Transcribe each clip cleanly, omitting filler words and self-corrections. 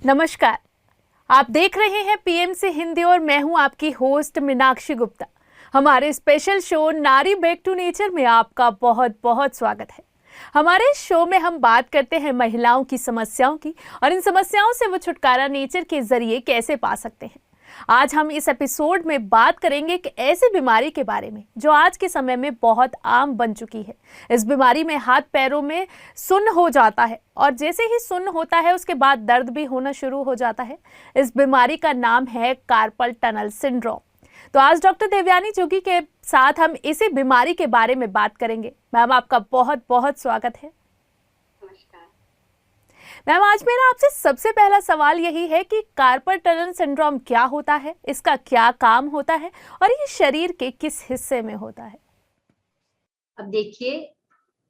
नमस्कार। आप देख रहे हैं पीएमसी हिंदी और मैं हूं आपकी होस्ट मीनाक्षी गुप्ता। हमारे स्पेशल शो नारी बैक टू नेचर में आपका बहुत बहुत स्वागत है। हमारे इस शो में हम बात करते हैं महिलाओं की समस्याओं की और इन समस्याओं से वो छुटकारा नेचर के जरिए कैसे पा सकते हैं। आज हम इस एपिसोड में बात करेंगे एक ऐसी बीमारी के बारे में जो आज के समय में बहुत आम बन चुकी है। इस बीमारी में हाथ पैरों में सुन्न हो जाता है और जैसे ही सुन्न होता है उसके बाद दर्द भी होना शुरू हो जाता है। इस बीमारी का नाम है कार्पल टनल सिंड्रोम। तो आज डॉक्टर देवयानी जोगी के साथ हम इसी बीमारी के बारे में बात करेंगे। मैम, आपका बहुत बहुत स्वागत है। मैम, आज मेरा आपसे सबसे पहला सवाल यही है कि कार्पल टनल सिंड्रोम क्या होता है, इसका क्या काम होता है और ये शरीर के किस हिस्से में होता है? अब देखिए,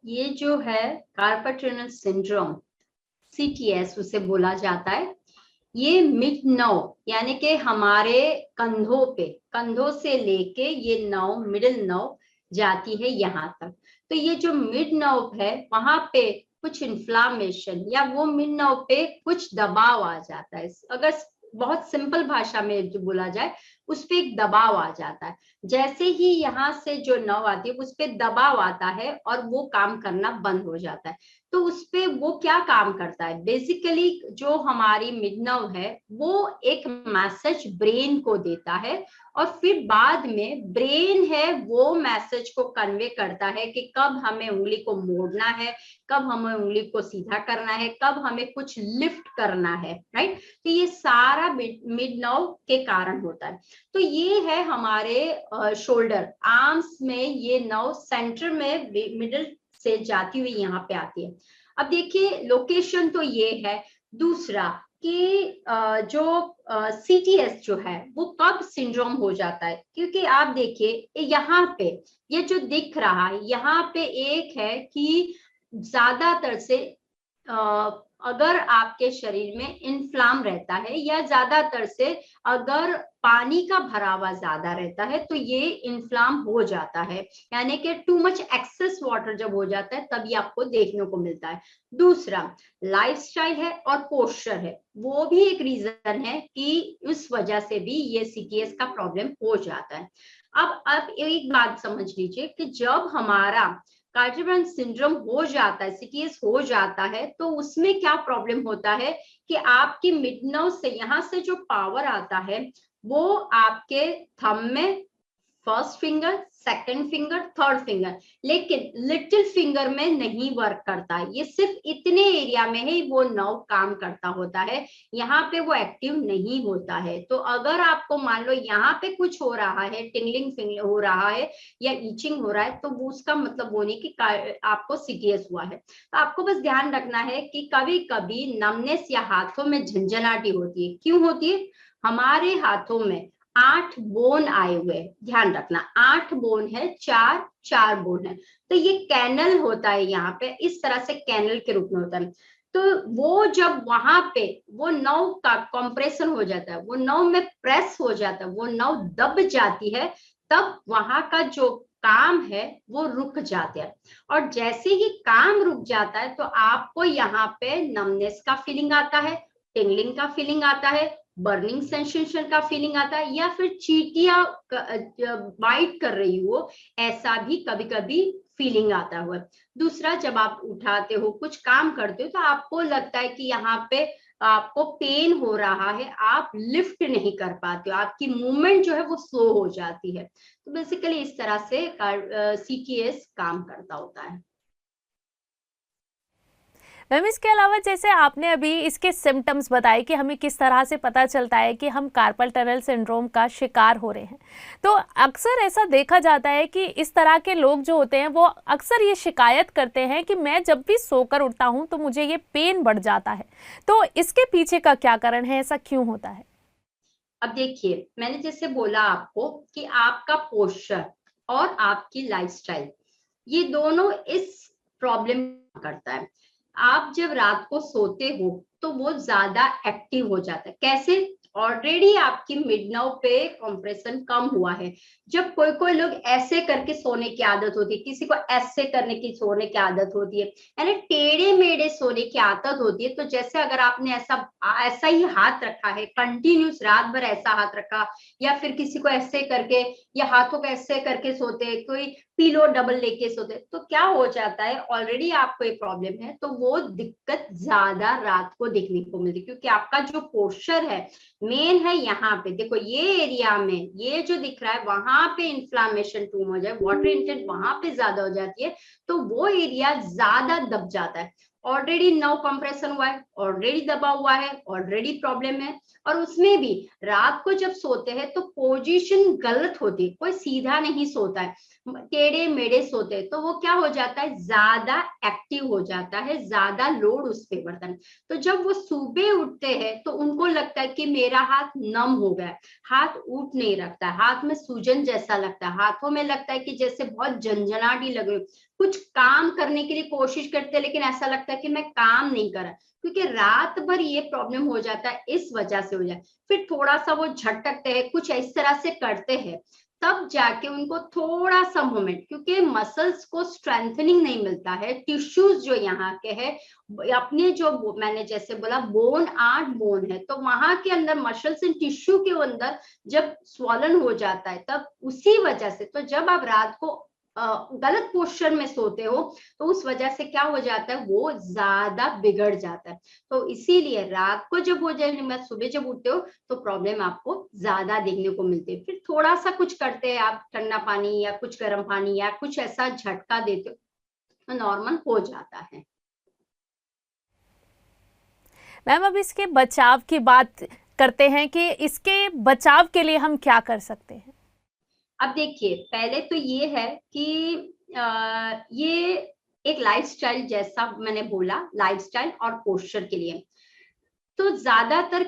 ये जो है कार्पल टनल सिंड्रोम, CTS उसे बोला जाता है। ये मिड नर्व यानी कि हमारे कंधों से लेके ये नर्व मिडिल नर्व जाती है यहाँ तक। तो ये जो मिड नर्व है वहां पे कुछ इन्फ्लामेशन या वो मिड नर्व पे कुछ दबाव आ जाता है। अगर बहुत सिंपल भाषा में जो बोला जाए, उस पे एक दबाव आ जाता है। जैसे ही यहाँ से जो नर्व आती है उस पे दबाव आता है और वो काम करना बंद हो जाता है। तो उस पे वो क्या काम करता है, बेसिकली जो हमारी मिड नर्व है वो एक मैसेज ब्रेन को देता है और फिर बाद में ब्रेन है वो मैसेज को कन्वे करता है कि कब हमें उंगली को मोड़ना है, कब हमें उंगली को सीधा करना है, कब हमें कुछ लिफ्ट करना है, राइट। तो ये सारा मिड नर्व के कारण होता है। तो ये है हमारे शोल्डर आर्म्स में, ये नर्व सेंटर में मिडिल से जाती हुई यहाँ पे आती है। अब देखिए लोकेशन तो ये है। दूसरा कि जो CTS जो है वो कब सिंड्रोम हो जाता है, क्योंकि आप देखिए यहाँ पे ये जो दिख रहा है यहाँ पे एक है कि ज्यादातर से अगर आपके शरीर में इन्फ्लाम रहता है या ज्यादातर से अगर पानी का भरावा ज्यादा रहता है तो ये इन्फ्लाम हो जाता है, यानी कि टू मच एक्सेस वाटर जब हो जाता है तभी आपको देखने को मिलता है। दूसरा लाइफस्टाइल है और पोस्चर है, वो भी एक रीजन है कि उस वजह से भी ये CTS का प्रॉब्लम हो जाता है। अब एक बात समझ लीजिए कि जब हमारा कार्पल टनल सिंड्रोम हो जाता है, CTS हो जाता है, तो उसमें क्या प्रॉब्लम होता है कि आपकी मिड नर्व से यहाँ से जो पावर आता है वो आपके थंब में, first finger, second finger, third finger, लेकिन लिटिल फिंगर में नहीं वर्क करता। ये सिर्फ इतने एरिया में ही वो नर्व काम करता होता है, यहाँ पे वो एक्टिव नहीं होता है। तो अगर आपको मान लो यहाँ पे कुछ हो रहा है, टिंगलिंग फिंगलिंग हो रहा है या ईचिंग हो रहा है, तो वो उसका मतलब वो नहीं कि आपको CTS हुआ है। तो आपको बस ध्यान रखना है कि कभी कभी नमनेस या हाथों में झंझनाटी होती है। क्यों होती है? हमारे हाथों में 8 बोन आए हुए, ध्यान रखना 8 बोन है, चार बोन है। तो ये कैनल होता है, यहाँ पे इस तरह से कैनल के रूप में होता है। तो वो जब वहां पे वो नर्व का कंप्रेशन हो जाता है, वो नर्व में प्रेस हो जाता है, वो नर्व दब जाती है, तब वहां का जो काम है वो रुक जाता है। और जैसे ही काम रुक जाता है तो आपको यहाँ पे नमनेस का फीलिंग आता है, टिंगलिंग का फीलिंग आता है, बर्निंग सेंसेशन का फीलिंग आता है, या फिर चींटियां बाइट कर रही हो ऐसा भी कभी कभी फीलिंग आता हुआ। दूसरा, जब आप उठाते हो, कुछ काम करते हो, तो आपको लगता है कि यहाँ पे आपको पेन हो रहा है, आप लिफ्ट नहीं कर पाते हो, आपकी मूवमेंट जो है वो स्लो हो जाती है। तो बेसिकली इस तरह से CTS काम करता होता है। मैम, इसके अलावा जैसे आपने अभी इसके सिम्टम्स बताए कि हमें किस तरह से पता चलता है कि हम कार्पल टनल सिंड्रोम का शिकार हो रहे हैं, तो अक्सर ऐसा देखा जाता है कि इस तरह के लोग जो होते हैं वो अक्सर ये शिकायत करते हैं कि मैं जब भी सोकर उठता हूं तो मुझे ये पेन बढ़ जाता है। तो इसके पीछे का क्या कारण है, ऐसा क्यों होता है? अब देखिए, मैंने जैसे बोला आपको कि आपका पोस्चर और आपकी लाइफस्टाइल, ये दोनों इस प्रॉब्लम करता है। आप जब रात को सोते हो तो वो ज्यादा एक्टिव हो जाता है। कैसे? ऑलरेडी आपकी मिड नर्व पे कंप्रेशन कम हुआ है। जब कोई कोई लोग ऐसे करके सोने की आदत होती है, किसी को ऐसे करने की सोने की आदत होती है, यानी टेढ़े मेढ़े सोने की आदत होती है, तो जैसे अगर आपने ऐसा ही हाथ रखा है कंटिन्यूस रात भर, ऐसा हाथ रखा, या फिर किसी को ऐसे करके या हाथों को ऐसे करके सोते, कोई पिलो डबल लेके सोते, तो क्या हो जाता है, ऑलरेडी आपको ये प्रॉब्लम है, तो वो दिक्कत ज्यादा रात को देखने को मिलती है, क्योंकि आपका जो पोस्चर है मेन है यहाँ पे, देखो ये एरिया में ये जो दिख रहा है वहां पे इन्फ्लामेशन टू हो जाए, वाटर इंटेंट वहां पे ज्यादा हो जाती है, तो वो एरिया ज्यादा दब जाता है। ऑलरेडी नर्व कंप्रेशन हुआ है, ऑलरेडी दबा हुआ है, ऑलरेडी प्रॉब्लम है, और उसमें भी रात को जब सोते हैं तो पोजीशन गलत होती है, कोई सीधा नहीं सोता है, टेढ़े मेढ़े सोते हैं, तो वो क्या हो जाता है, ज्यादा एक्टिव हो जाता है, ज्यादा लोड उस पे बढ़ता है। तो जब वो सुबह उठते हैं तो उनको लगता है कि मेरा हाथ नम हो गया है, हाथ उठ नहीं रखता, हाथ में सूजन जैसा लगता है, हाथों में लगता है कि जैसे बहुत झंझनाटी लग रही, कुछ काम करने के लिए कोशिश करते हैं लेकिन ऐसा लगता है कि मैं काम नहीं कर रहा, क्योंकि रात भर ये प्रॉब्लम हो जाता है, इस वजह से हो जाए। फिर थोड़ा सा वो झटकते हैं, कुछ इस तरह से करते हैं, तब जाके उनको थोड़ा सा मूवमेंट, क्योंकि मसल्स को स्ट्रेंथनिंग नहीं मिलता है, टिश्यूज जो यहाँ के है अपने, जो मैंने जैसे बोला बोन 8 बोन है, तो वहां के अंदर मसल्स एंड टिश्यू के अंदर जब स्वॉलन हो जाता है, तब उसी वजह से, तो जब आप रात को गलत पोस्चर में सोते हो तो उस वजह से क्या हो जाता है, वो ज्यादा बिगड़ जाता है। तो इसीलिए रात को जब हो जाए, मैं सुबह जब उठते हो तो प्रॉब्लम आपको ज्यादा देखने को मिलती है। फिर थोड़ा सा कुछ करते हैं आप, ठंडा पानी या कुछ गर्म पानी या कुछ ऐसा झटका देते हो तो नॉर्मल हो जाता है। मैम अब इसके बचाव की बात करते हैं कि इसके बचाव के लिए हम क्या कर सकते हैं। अब देखिए, पहले तो ये है कि ये एक लाइफस्टाइल, जैसा मैंने बोला लाइफस्टाइल और पोस्चर के लिए, तो ज्यादातर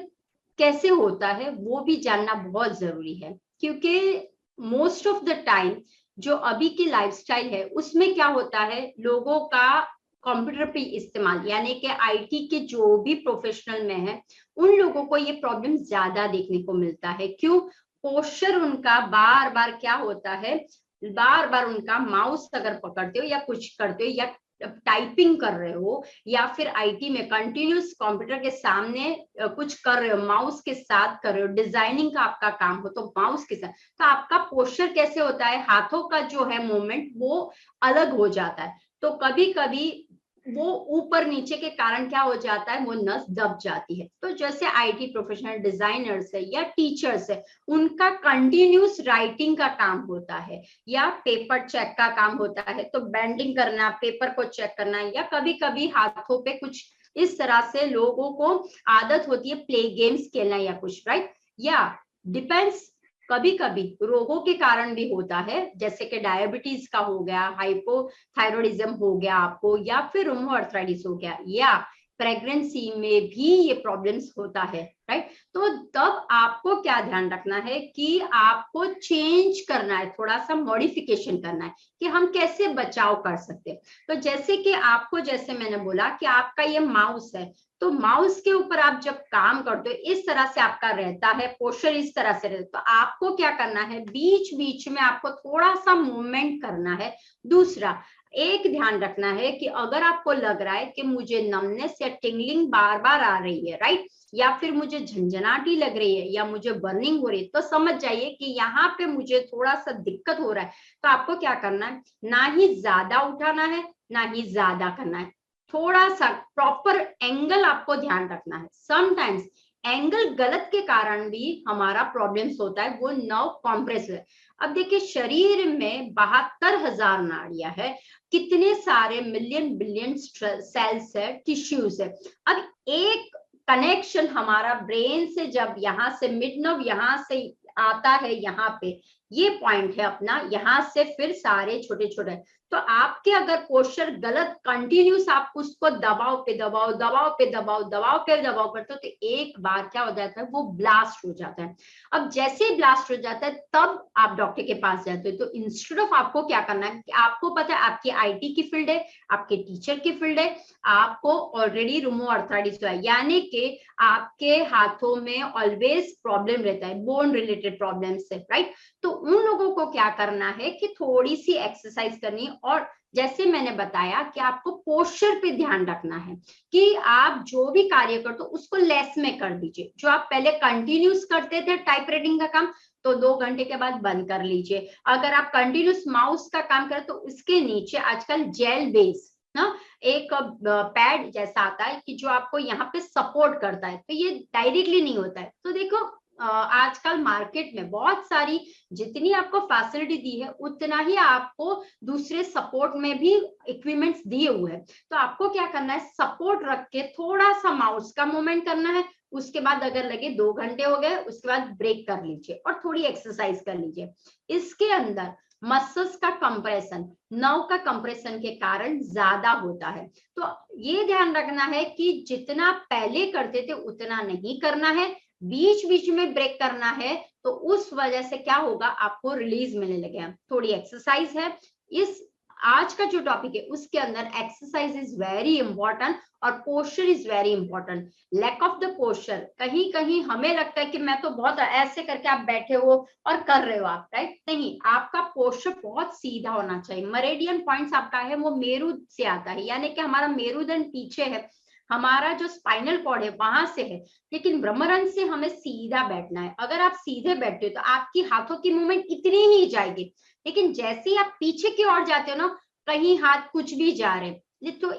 कैसे होता है वो भी जानना बहुत जरूरी है, क्योंकि मोस्ट ऑफ द टाइम जो अभी की लाइफस्टाइल है उसमें क्या होता है, लोगों का कंप्यूटर पे इस्तेमाल, यानी कि आईटी के जो भी प्रोफेशनल में है उन लोगों को ये प्रॉब्लम ज्यादा देखने को मिलता है। क्यों? पोस्चर उनका बार बार क्या होता है, बार बार उनका माउस अगर पकड़ते हो या कुछ करते हो या टाइपिंग कर रहे हो या फिर आईटी में कंटिन्यूस कंप्यूटर के सामने कुछ कर रहे हो, माउस के साथ कर रहे हो, डिजाइनिंग का आपका काम हो तो माउस के साथ, तो आपका पोस्चर कैसे होता है, हाथों का जो है मूवमेंट वो अलग हो जाता है, तो कभी कभी वो ऊपर नीचे के कारण क्या हो जाता है, वो नस दब जाती है। तो जैसे आईटी प्रोफेशनल डिजाइनर्स है या टीचर्स है, उनका कंटिन्यूस राइटिंग का काम होता है या पेपर चेक का काम होता है, तो बेंडिंग करना, पेपर को चेक करना, या कभी कभी हाथों पे कुछ इस तरह से लोगों को आदत होती है प्ले गेम्स खेलना या कुछ, राइट, या डिपेंड्स, कभी कभी रोगों के कारण भी होता है, जैसे कि डायबिटीज का हो गया, हाइपोथायरॉइडिज्म हो गया आपको, या फिर रूमेटॉइड हो गया, या प्रेगनेंसी में भी ये प्रॉब्लम्स होता है, राइट। तो तब आपको क्या ध्यान रखना है कि आपको चेंज करना है, थोड़ा सा मॉडिफिकेशन करना है कि हम कैसे बचाव कर सकते हैं। तो जैसे कि आपको, जैसे मैंने बोला कि आपका ये माउस है, तो माउस के ऊपर आप जब काम करते हो इस तरह से आपका रहता है, पोस्चर इस तरह से रहता है, तो आपको क्या करना है, बीच बीच में आपको थोड़ा सा मूवमेंट करना है। दूसरा एक ध्यान रखना है कि अगर आपको लग रहा है कि मुझे नमनेस या टिंगलिंग बार बार आ रही है, राइट, या फिर मुझे झंझनाटी लग रही है या मुझे बर्निंग हो रही है, तो समझ जाइए कि यहाँ पे मुझे थोड़ा सा दिक्कत हो रहा है। तो आपको क्या करना है, ना ही ज्यादा उठाना है ना ही ज्यादा करना है, थोड़ा सा प्रॉपर एंगल आपको ध्यान रखना है। समटाइम्स एंगल गलत के कारण भी हमारा प्रॉब्लम्स होता है, वो नर्व कॉम्प्रेस है। अब देखिए, शरीर में 72,000 नाड़ियां है, कितने सारे मिलियन बिलियन सेल्स है, टिश्यूज है। अब एक कनेक्शन हमारा ब्रेन से, जब यहाँ से मिड नर्व यहाँ से आता है, यहाँ पे ये पॉइंट है अपना, यहाँ से फिर सारे छोटे छोटे, तो आपके अगर पोस्चर गलत कंटिन्यूस आप उसको दबाव पे दबाव दबाव पे दबाव दबाव पे दबाव करते हो तो एक बार क्या हो जाता है, वो ब्लास्ट हो जाता है। अब जैसे ही ब्लास्ट हो जाता है तब आप डॉक्टर के पास जाते हो। तो इंस्टेड ऑफ आपको क्या करना है, आपको पता है आपकी आईटी की फील्ड है, आपके टीचर की फील्ड है, आपको ऑलरेडी रूमो अर्थराइटिस है, यानी कि आपके हाथों में ऑलवेज प्रॉब्लम रहता है, बोन रिलेटेड प्रॉब्लम से, राइट। तो उन लोगों को क्या करना है कि थोड़ी सी एक्सरसाइज करनी, और जैसे मैंने बताया कि आपको पोस्चर पे ध्यान रखना है कि आप जो भी कार्य करते हो उसको लेस में कर दीजिए। जो आप पहले कंटिन्यूस करते थे टाइप राइटिंग का काम, तो 2 घंटे के बाद बंद कर लीजिए। अगर आप कंटिन्यूस माउस का काम करें तो उसके नीचे आजकल जेल बेस ना एक पैड जैसा आता है कि जो आपको यहाँ पे सपोर्ट करता है, तो ये डायरेक्टली नहीं होता है। तो देखो आजकल मार्केट में बहुत सारी, जितनी आपको फैसिलिटी दी है उतना ही आपको दूसरे सपोर्ट में भी इक्विपमेंट्स दिए हुए हैं। तो आपको क्या करना है, सपोर्ट रख के थोड़ा सा माउस का मूवमेंट करना है, उसके बाद अगर लगे 2 घंटे हो गए उसके बाद ब्रेक कर लीजिए और थोड़ी एक्सरसाइज कर लीजिए। इसके अंदर मसल्स का कंप्रेशन, नर्व का कंप्रेशन के कारण ज्यादा होता है। तो ये ध्यान रखना है कि जितना पहले करते थे उतना नहीं करना है, बीच बीच में ब्रेक करना है। तो उस वजह से क्या होगा, आपको रिलीज मिलने लगेगा। थोड़ी एक्सरसाइज है, इस आज का जो टॉपिक है उसके अंदर एक्सरसाइज इज वेरी इंपॉर्टेंट और posture is very important. Lack of the posture, कहीं कहीं हमें लगता है कि मैं तो बहुत ऐसे करके आप बैठे हो और कर रहे हो आप, राइट, नहीं, आपका पोस्चर बहुत सीधा होना चाहिए। मेरिडियन पॉइंट्स आपका है वो मेरु से आता है, यानी कि हमारा मेरुदंड पीछे है, हमारा जो स्पाइनल कॉर्ड है वहां से है, लेकिन ब्रह्मरंध्र से हमें सीधा बैठना है। अगर आप सीधे बैठते हो तो आपकी हाथों की मूवमेंट इतनी ही जाएगी, लेकिन जैसे ही आप पीछे की ओर जाते हो ना, कहीं हाथ कुछ भी जा रहे हैं, तो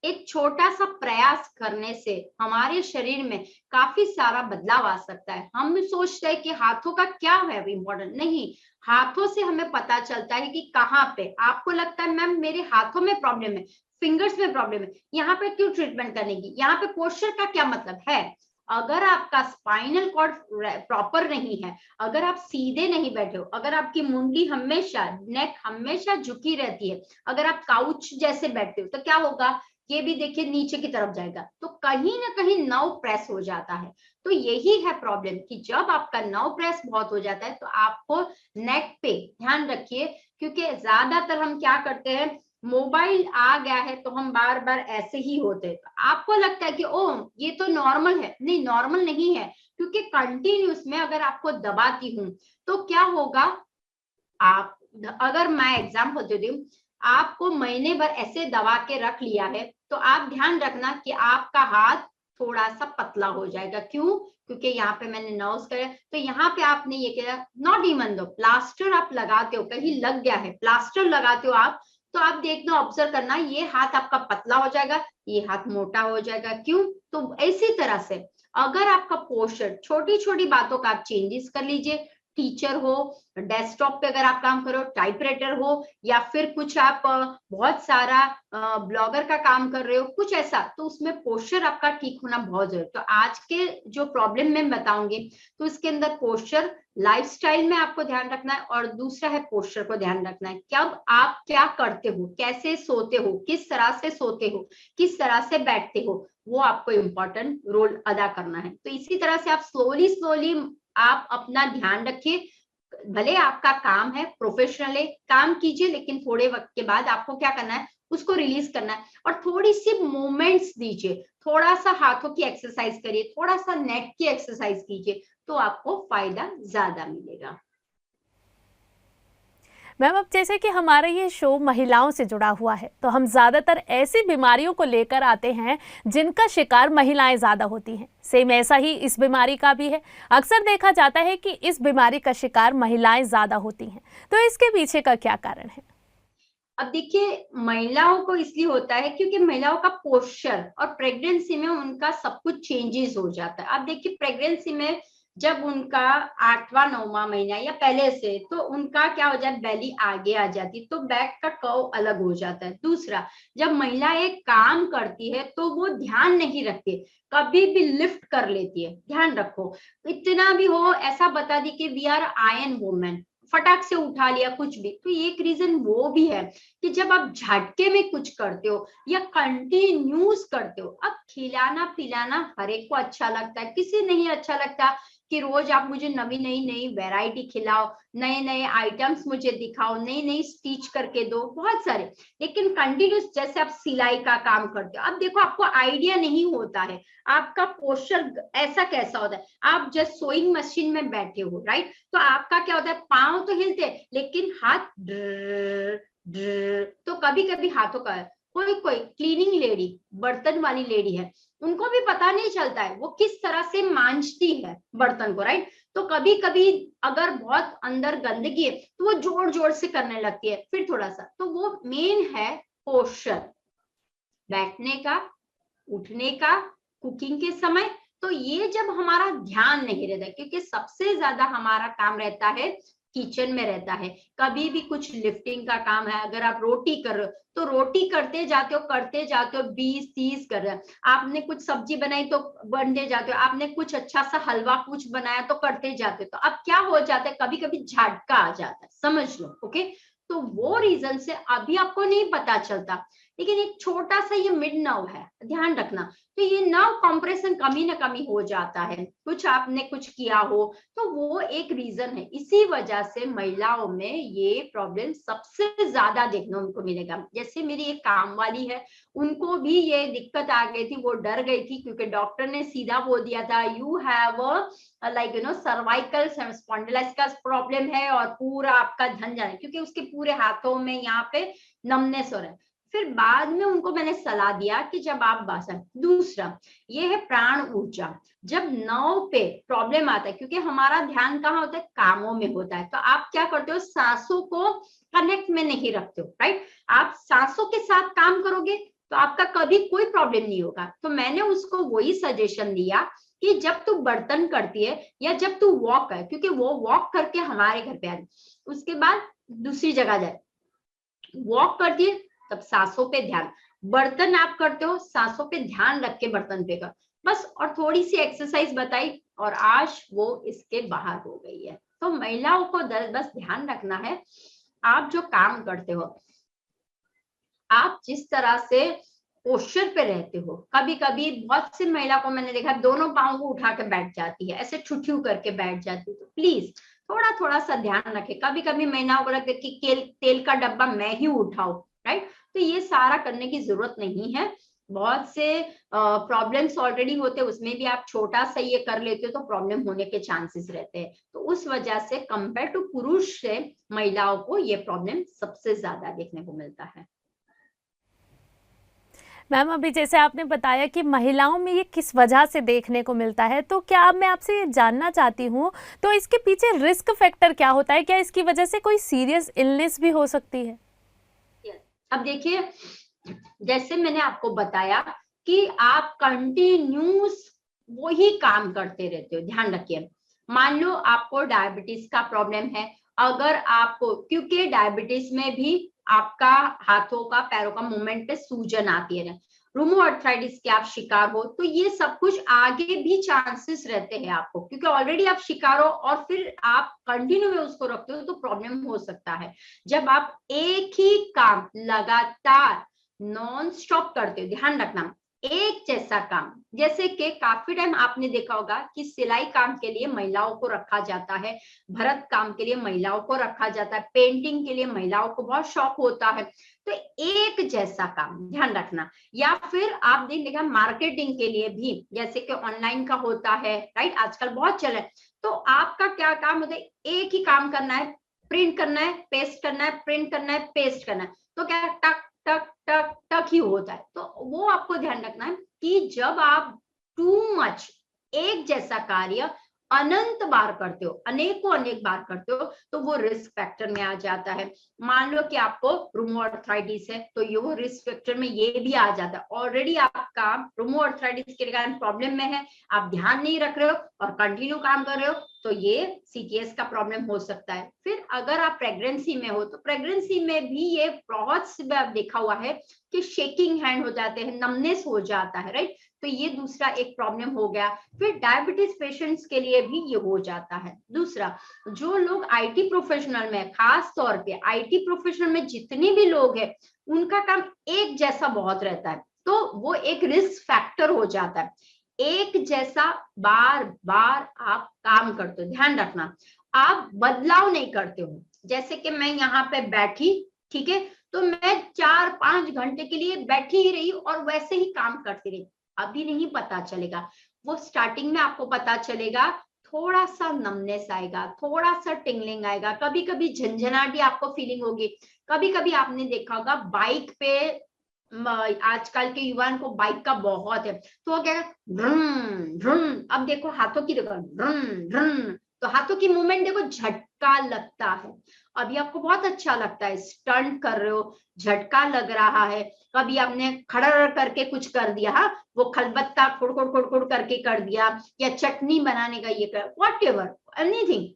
एक छोटा सा प्रयास करने से हमारे शरीर में काफी सारा बदलाव आ सकता है। हम सोचते हैं कि हाथों का क्या है इम्पोर्टेंट, नहीं, हाथों से हमें पता चलता है कि कहाँ पे आपको लगता है मैम मेरे हाथों में प्रॉब्लम है, फिंगर्स में प्रॉब्लम है, यहाँ पे क्यों ट्रीटमेंट करने की, यहाँ पे पोस्चर का क्या मतलब है। अगर आपका स्पाइनल कॉर्ड प्रॉपर नहीं है, अगर आप सीधे नहीं बैठे हो, अगर आपकी मुंडी हमेशा, नेक हमेशा झुकी रहती है, अगर आप काउच जैसे बैठते हो तो क्या होगा, ये भी देखिए नीचे की तरफ जाएगा, तो कहीं ना कहीं नर्व प्रेस हो जाता है। तो यही है प्रॉब्लम कि जब आपका नर्व प्रेस बहुत हो जाता है तो आपको नेक पे ध्यान रखिए, क्योंकि ज्यादातर हम क्या करते हैं, मोबाइल आ गया है तो हम बार बार ऐसे ही होते हैं। तो आपको लगता है कि ओ ये तो नॉर्मल है, नहीं नॉर्मल नहीं है, क्योंकि कंटिन्यूस में अगर आपको दबाती हूं तो क्या होगा, आप अगर मैं एग्जाम्पल दे दूं, आपको महीने भर ऐसे दबा के रख लिया है तो आप ध्यान रखना कि आपका हाथ थोड़ा सा पतला हो जाएगा। क्यों, क्योंकि यहाँ पे मैंने नर्व्स करे, तो यहाँ पे आपने ये किया, नॉट इवन दो प्लास्टर आप लगाते हो, कहीं लग गया है प्लास्टर लगाते हो आप, तो आप देखना ऑब्जर्व करना, ये हाथ आपका पतला हो जाएगा, ये हाथ मोटा हो जाएगा। क्यों, तो इसी तरह से अगर आपका पोस्चर, छोटी छोटी बातों का आप चेंजेस कर लीजिए, टीचर हो, डेस्कटॉप पे अगर आप काम करो, टाइपराइटर हो, या फिर कुछ आप बहुत सारा ब्लॉगर का काम कर रहे हो, कुछ ऐसा, तो उसमें पोस्चर आपका ठीक होना बहुत जरूरी। तो आज के जो प्रॉब्लम मैं बताऊंगी तो इसके अंदर पोस्चर, लाइफस्टाइल में आपको ध्यान रखना है, और दूसरा है पोस्चर को ध्यान रखना है। कब आप क्या करते हो, कैसे सोते हो, किस तरह से सोते हो, किस तरह से बैठते हो, वो आपको इम्पोर्टेंट रोल अदा करना है। तो इसी तरह से आप स्लोली स्लोली आप अपना ध्यान रखिए। भले आपका काम है, प्रोफेशनल है, काम कीजिए, लेकिन थोड़े वक्त के बाद आपको क्या करना है, उसको रिलीज करना है और थोड़ी सी मूवमेंट्स दीजिए, थोड़ा सा हाथों की एक्सरसाइज करिए, थोड़ा सा नेक की एक्सरसाइज कीजिए, तो आपको फायदा ज्यादा मिलेगा। मैम, अब जैसे कि हमारा ये शो महिलाओं से जुड़ा हुआ है, तो हम ज़्यादातर ऐसी बीमारियों को लेकर आते हैं जिनका शिकार महिलाएं ज़्यादा होती हैं। सेम ऐसा ही इस बीमारी का भी है। अक्सर देखा जाता है कि इस बीमारी का शिकार महिलाएं ज़्यादा होती हैं, तो इसके पीछे का क्या कारण है? अब देखिए, महिलाओं को इसलिए होता है क्योंकि महिलाओं का पोस्चर और प्रेगनेंसी में उनका सब कुछ चेंजेस हो जाता है। अब देखिए, प्रेगनेंसी में जब उनका 8वां 9वां महीना या पहले से, तो उनका क्या हो जाता है, बेली आगे आ जाती, तो बैक का कर्व अलग हो जाता है। दूसरा, जब महिला एक काम करती है तो वो ध्यान नहीं रखती, कभी भी लिफ्ट कर लेती है, ध्यान रखो, इतना भी हो ऐसा बता दी कि वी आर आयरन वुमेन, फटाक से उठा लिया कुछ भी, तो एक रीजन वो भी है कि जब आप झटके में कुछ करते हो या कंटिन्यूस करते हो, अब खिलाना पिलाना हर एक को अच्छा लगता है, किसी नहीं अच्छा लगता कि रोज आप मुझे नई नई वैरायटी खिलाओ, नए नए आइटम्स मुझे दिखाओ, नई नई स्टिच करके दो, बहुत सारे। लेकिन कंटिन्यूस जैसे आप सिलाई का काम करते हो, अब देखो आपको आइडिया नहीं होता है आपका पोस्चर ऐसा कैसा होता है, आप जस्ट सोइंग मशीन में बैठे हो, राइट, तो आपका क्या होता है, पांव तो हिलते हैं लेकिन हाथ ड्र, ड्र, तो कभी कभी हाथों का, कोई कोई क्लीनिंग लेडी, बर्तन वाली लेडी है, उनको भी पता नहीं चलता है वो किस तरह से मांजती है बर्तन को, राइट। तो कभी कभी अगर बहुत अंदर गंदगी है तो वो जोर जोर से करने लगती है, फिर थोड़ा सा, तो वो मेन है पोस्चर, बैठने का, उठने का, कुकिंग के समय। तो ये जब हमारा ध्यान नहीं रहता, क्योंकि सबसे ज्यादा हमारा काम रहता है किचन में रहता है, कभी भी कुछ लिफ्टिंग का काम है, अगर आप रोटी कर रहे हो तो रोटी करते जाते हो 20-30 कर रहे हो, आपने कुछ सब्जी बनाई तो बनते जाते हो, आपने कुछ अच्छा सा हलवा कुछ बनाया तो करते जाते हो, तो अब क्या हो जाता है, कभी कभी झटका आ जाता है, समझ लो, ओके। तो वो रीजन से अभी आपको नहीं पता चलता, लेकिन एक छोटा सा ये मिड नर्व है, ध्यान रखना, तो ये नर्व कंप्रेशन कमी ना कमी हो जाता है, कुछ आपने कुछ किया हो, तो वो एक रीजन है। इसी वजह से महिलाओं में ये प्रॉब्लम सबसे ज्यादा देखने को मिलेगा। जैसे मेरी एक काम वाली है, उनको भी ये दिक्कत आ गई थी, वो डर गई थी क्योंकि डॉक्टर ने सीधा बोल दिया था you have like cervical spondylitis का प्रॉब्लम है और पूरा आपका धन जाना है, क्योंकि उसके पूरे हाथों में यहाँ पे नमनेस हो रहा है। फिर बाद में उनको मैंने सलाह दिया कि जब आप बासन, दूसरा ये है प्राण ऊर्जा, जब नर्व पे प्रॉब्लम आता है, क्योंकि हमारा ध्यान कहाँ होता है, कामों में होता है, तो आप क्या करते हो, सांसों को कनेक्ट में नहीं रखते हो, राइट। आप सांसों के साथ काम करोगे तो आपका कभी कोई प्रॉब्लम नहीं होगा। तो मैंने उसको वही सजेशन दिया कि जब तू बर्तन करती है या जब तू वॉक कर, क्योंकि वो वॉक करके हमारे घर पे आ रही, उसके बाद दूसरी जगह जाए, वॉक करती है तब सांसों पे ध्यान, बर्तन आप करते हो सांसों पे ध्यान रख के बर्तन पे कर, बस। और थोड़ी सी एक्सरसाइज बताई और आज वो इसके बाहर हो गई है। तो महिलाओं को बस ध्यान रखना है, आप जो काम करते हो, आप जिस तरह से पोस्चर पे रहते हो, कभी कभी बहुत सी महिला को मैंने देखा दोनों पांव को उठा के बैठ जाती है, ऐसे ठुठियू करके बैठ जाती है, तो प्लीज थोड़ा थोड़ा सा ध्यान रखें। कभी कभी महिलाओं को लगता है कि तेल का डब्बा मैं ही उठाऊं, राइट, तो ये सारा करने की जरूरत नहीं है। बहुत से प्रॉब्लम्स ऑलरेडी होते हैं, उसमें भी आप छोटा सा ये कर लेते हो तो प्रॉब्लम होने के चांसेस रहते हैं। तो उस वजह से कंपेयर टू पुरुष से महिलाओं को ये प्रॉब्लम सबसे ज्यादा देखने को मिलता है। मैम अभी जैसे आपने बताया कि महिलाओं में ये किस वजह से देखने को मिलता है, तो क्या अब मैं आपसे ये जानना चाहती हूँ, तो इसके पीछे रिस्क फैक्टर क्या होता है, क्या इसकी वजह से कोई सीरियस इलनेस भी हो सकती है? अब देखिए, जैसे मैंने आपको बताया कि आप कंटिन्यूस वही काम करते रहते हो, ध्यान रखिए। मान लो आपको डायबिटीज का प्रॉब्लम है, अगर आपको, क्योंकि डायबिटीज में भी आपका हाथों का पैरों का मूवमेंट पे सूजन आती है, रूमो अर्थराइटिस के आप शिकार हो, तो ये सब कुछ आगे भी चांसेस रहते हैं आपको, क्योंकि ऑलरेडी आप शिकार हो और फिर आप कंटिन्यू में उसको रखते हो तो प्रॉब्लम हो सकता है। जब आप एक ही काम लगातार नॉन स्टॉप करते हो, ध्यान रखना, एक जैसा काम, जैसे कि काफी टाइम आपने देखा होगा कि सिलाई काम के लिए महिलाओं को रखा जाता है, भरत काम के लिए महिलाओं को रखा जाता है, पेंटिंग के लिए महिलाओं को बहुत शौक होता है, तो एक जैसा काम, ध्यान रखना। या फिर आप देखिएगा मार्केटिंग के लिए भी, जैसे कि ऑनलाइन का होता है, राइट, आजकल बहुत चल है, तो आपका क्या काम होता है, एक ही काम करना है, प्रिंट करना है, पेस्ट करना है, प्रिंट करना है, पेस्ट करना है, तो क्या टक टक टक टक ही होता है। तो वो आपको ध्यान रखना है कि जब आप टू मच एक जैसा कार्य अनंत बार करते हो, अनेकों अनेक बार करते हो, तो वो रिस्क फैक्टर में आ जाता है। मान लो कि आपको रूमो अर्थराइटिस है, तो ये वो रिस्क फैक्टर में ये भी आ जाता है। ऑलरेडी आपका रूमो अर्थराइटिस के कारण प्रॉब्लम में है, आप ध्यान नहीं रख रहे हो और कंटिन्यू काम कर रहे हो, तो ये सीटीएस का प्रॉब्लम हो सकता है। फिर अगर आप प्रेगनेंसी में हो तो प्रेगनेंसी में भी ये बहुत सी बार देखा हुआ है कि शेकिंग हैंड हो जाते हैं, नमनेस हो जाता है, राइट। तो ये दूसरा एक प्रॉब्लम हो गया। फिर डायबिटीज पेशेंट्स के लिए भी ये हो जाता है। दूसरा, जो लोग आईटी प्रोफेशनल में, खास तौर पे आईटी प्रोफेशनल में जितने भी लोग हैं उनका काम एक जैसा बहुत रहता है, तो वो एक रिस्क फैक्टर हो जाता है। एक जैसा बार बार आप काम करते हो, ध्यान रखना, आप बदलाव नहीं करते हो। जैसे कि मैं यहाँ पे बैठी, ठीक है, तो मैं 4-5 घंटे के लिए बैठी ही रही और वैसे ही काम करती रही, अभी नहीं पता चलेगा। वो स्टार्टिंग में आपको पता चलेगा, थोड़ा सा नमनेस आएगा, थोड़ा सा टिंगलिंग आएगा, कभी कभी झंझनाटी आपको फीलिंग होगी। कभी कभी आपने देखा होगा बाइक पे, आजकल के युवाओं को बाइक का बहुत है, तो क्या ड्रम ड्रम, अब देखो हाथों की, देखो ड्रम ड्रम, तो हाथों की मूवमेंट देखो, झटका लगता है। अभी आपको बहुत अच्छा लगता है, स्टंट कर रहे हो, झटका लग रहा है। कभी आपने खड़ा करके कुछ कर दिया, हाँ, वो खलबत्ता खुड़ करके कर दिया, या चटनी बनाने का ये कर, वॉट एवर, एनीथिंग।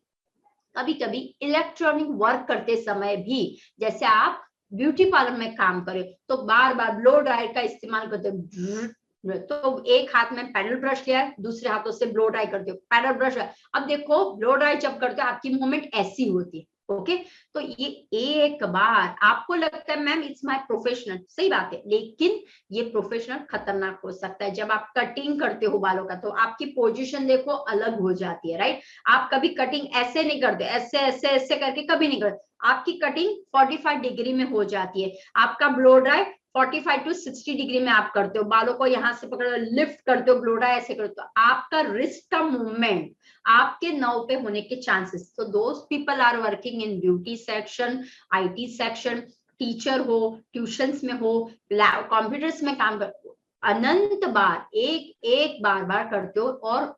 कभी कभी इलेक्ट्रॉनिक वर्क करते समय भी, जैसे आप ब्यूटी पार्लर में काम करें तो बार बार ब्लो ड्रायर का इस्तेमाल करते हो, तो एक हाथ में पैडल ब्रश लिया, दूसरे हाथों से ब्लो ड्राई करते हो, पैडल ब्रश। अब देखो ब्लो ड्राई जब करते हो आपकी मूवमेंट ऐसी होती है, ओके। तो ये एक बार आपको लगता है मैम इट्स माय प्रोफेशनल, सही बात है, लेकिन ये प्रोफेशनल खतरनाक हो सकता है। जब आप कटिंग करते हो बालों का तो आपकी पोजीशन देखो अलग हो जाती है, राइट। आप कभी कटिंग ऐसे नहीं करते, ऐसे ऐसे ऐसे करके कभी नहीं करते, आपकी कटिंग 45 डिग्री में हो जाती है। आपका ब्लो ड्राई 45 to 60 डिग्री में आप करते हो, बालों को यहाँ से पकड़ लिफ्ट करते हो, ब्लो ड्राई ऐसे करते हो, आपका रिस्ट का मूवमेंट आपके नौ पे होने के चांसेस। तो those people are working in beauty section, IT section, teacher हो, ट्यूशंस में हो, कंप्यूटर्स में काम करते हो, अनंत बार एक बार करते हो और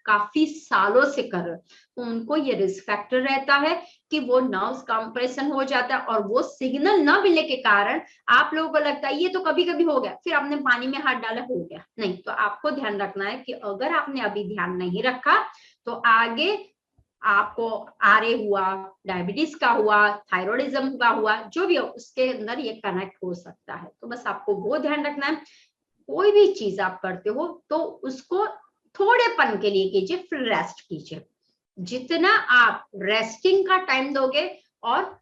काफी सालों से कर रहे हो, तो उनको ये रिस्क फैक्टर रहता है कि वो नर्व्स कंप्रेशन हो जाता है, और वो सिग्नल न मिलने के कारण आप लोगों को लगता है ये तो कभी कभी हो गया, फिर आपने पानी में हाथ डाला हो गया, नहीं। तो आपको ध्यान रखना है कि अगर आपने अभी ध्यान नहीं रखा तो आगे आपको आरए हुआ, डायबिटीज का हुआ, थायराइडिज्म का हुआ, जो भी हो उसके अंदर ये कनेक्ट हो सकता है। तो बस आपको वो ध्यान रखना है, कोई भी चीज आप करते हो तो उसको थोड़े पन के लिए कीजिए, फिर रेस्ट कीजिए। जितना आप रेस्टिंग का टाइम दोगे और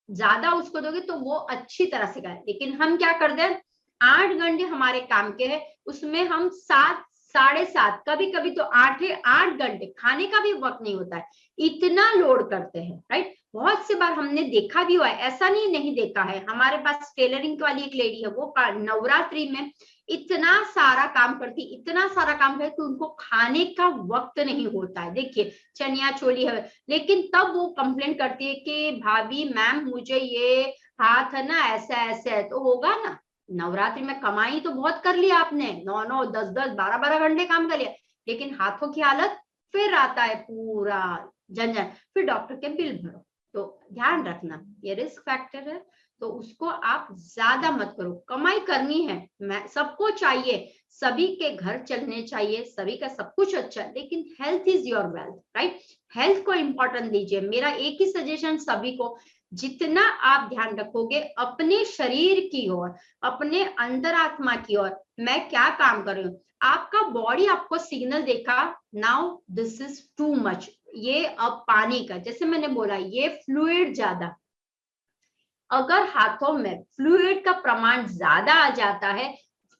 ज्यादा उसको दोगे तो वो अच्छी तरह से करे। लेकिन हम क्या करते हैं, 8 घंटे हमारे काम के हैं, उसमें हम 7, 7:30, कभी कभी तो 8 घंटे खाने का भी वक्त नहीं होता है, इतना लोड करते हैं, राइट। बहुत सी बार हमने देखा भी हुआ है, ऐसा नहीं देखा है। हमारे पास टेलरिंग वाली एक लेडी है, वो नवरात्रि में इतना सारा काम करती, इतना सारा काम करती, तो उनको खाने का वक्त नहीं होता है। देखिए चनिया चोली है, लेकिन तब वो कंप्लेन करती है कि भाभी मैम मुझे ये हाथ है ना ऐसा ऐसे है, तो होगा ना, नवरात्रि में कमाई तो बहुत कर लिया आपने, 9-9, 10-10, 12-12 घंटे काम कर लिया, लेकिन हाथों की हालत, फिर आता है पूरा झंझट, फिर डॉक्टर के बिल भरो। तो ध्यान रखना ये रिस्क फैक्टर है, तो उसको आप ज्यादा मत करो। कमाई करनी है, मैं सबको चाहिए, सभी के घर चलने चाहिए, सभी का सब कुछ अच्छा, लेकिन health is your wealth, right. Health को इंपॉर्टेंट दीजिए। मेरा एक ही सजेशन सभी को, जितना आप ध्यान रखोगे अपने शरीर की ओर, अपने अंतरात्मा की ओर, मैं क्या काम कर रही हूँ, आपका बॉडी आपको सिग्नल देखा, now this is too much, ये अब पानी का, जैसे मैंने बोला ये फ्लूइड ज्यादा, अगर हाथों में फ्लूइड का प्रमाण ज्यादा आ जाता है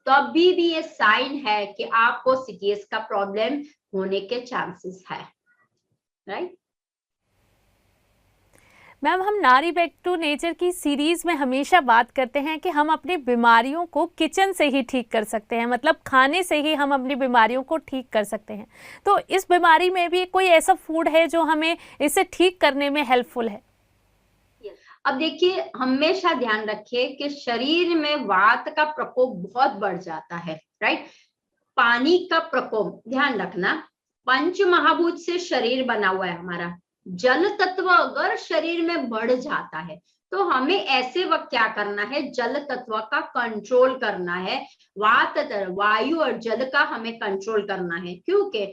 तभी भी ये साइन है कि आपको सीटीएस का प्रॉब्लम होने के चांसेस है, राइट। मैम, हम नारी बैक टू नेचर की सीरीज में हमेशा बात करते हैं कि हम अपनी बीमारियों को किचन से ही ठीक कर सकते हैं, मतलब खाने से ही हम अपनी बीमारियों को ठीक कर सकते हैं। तो इस बीमारी में भी कोई ऐसा फूड है जो हमें इसे ठीक करने में हेल्पफुल है? अब देखिए, हमेशा ध्यान रखिए कि शरीर में वात का प्रकोप बहुत बढ़ जाता है, राइट। पानी का प्रकोप ध्यान रखना, पंच महाभूत से शरीर बना हुआ है हमारा, जल तत्व अगर शरीर में बढ़ जाता है तो हमें ऐसे वक्त क्या करना है, जल तत्व का कंट्रोल करना है, वात वायु और जल का हमें कंट्रोल करना है, क्योंकि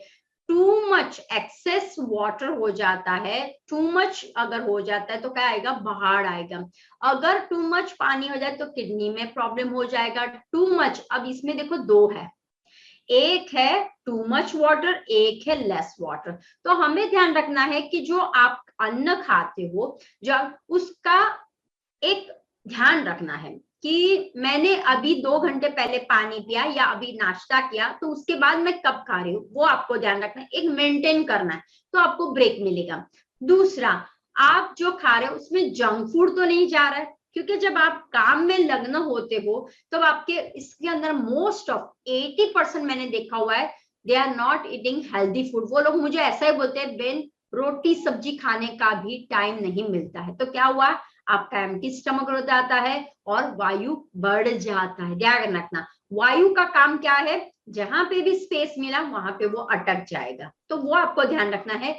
टू मच एक्सेस वाटर हो जाता है, टू मच अगर हो जाता है तो क्या आएगा, बाहर आएगा। अगर टू मच पानी हो जाए तो किडनी में प्रॉब्लम हो जाएगा। टू मच, अब इसमें देखो दो है, एक है टू मच वाटर, एक है लेस वाटर। तो हमें ध्यान रखना है कि जो आप अन्न खाते हो, जब उसका एक ध्यान रखना है कि मैंने अभी 2 घंटे पहले पानी पिया या अभी नाश्ता किया, तो उसके बाद मैं कब खा रही हूँ, वो आपको ध्यान रखना है, एक मेंटेन करना है, तो आपको ब्रेक मिलेगा। दूसरा, आप जो खा रहे हो उसमें जंक फूड तो नहीं जा रहा है, क्योंकि जब आप काम में लग्न होते हो तो आपके इसके अंदर मोस्ट ऑफ 80% मैंने देखा हुआ है, they are not eating healthy food. वो लोग मुझे ऐसा ही बोलते हैं, बेन रोटी सब्जी खाने का भी टाइम नहीं मिलता है। तो क्या हुआ, आपका एम्प्टी स्टमक हो जाता है और वायु बढ़ जाता है। ध्यान रखना, वायु का काम क्या है, जहां पे भी स्पेस मिला वहां पे वो अटक जाएगा, तो वो आपको ध्यान रखना है।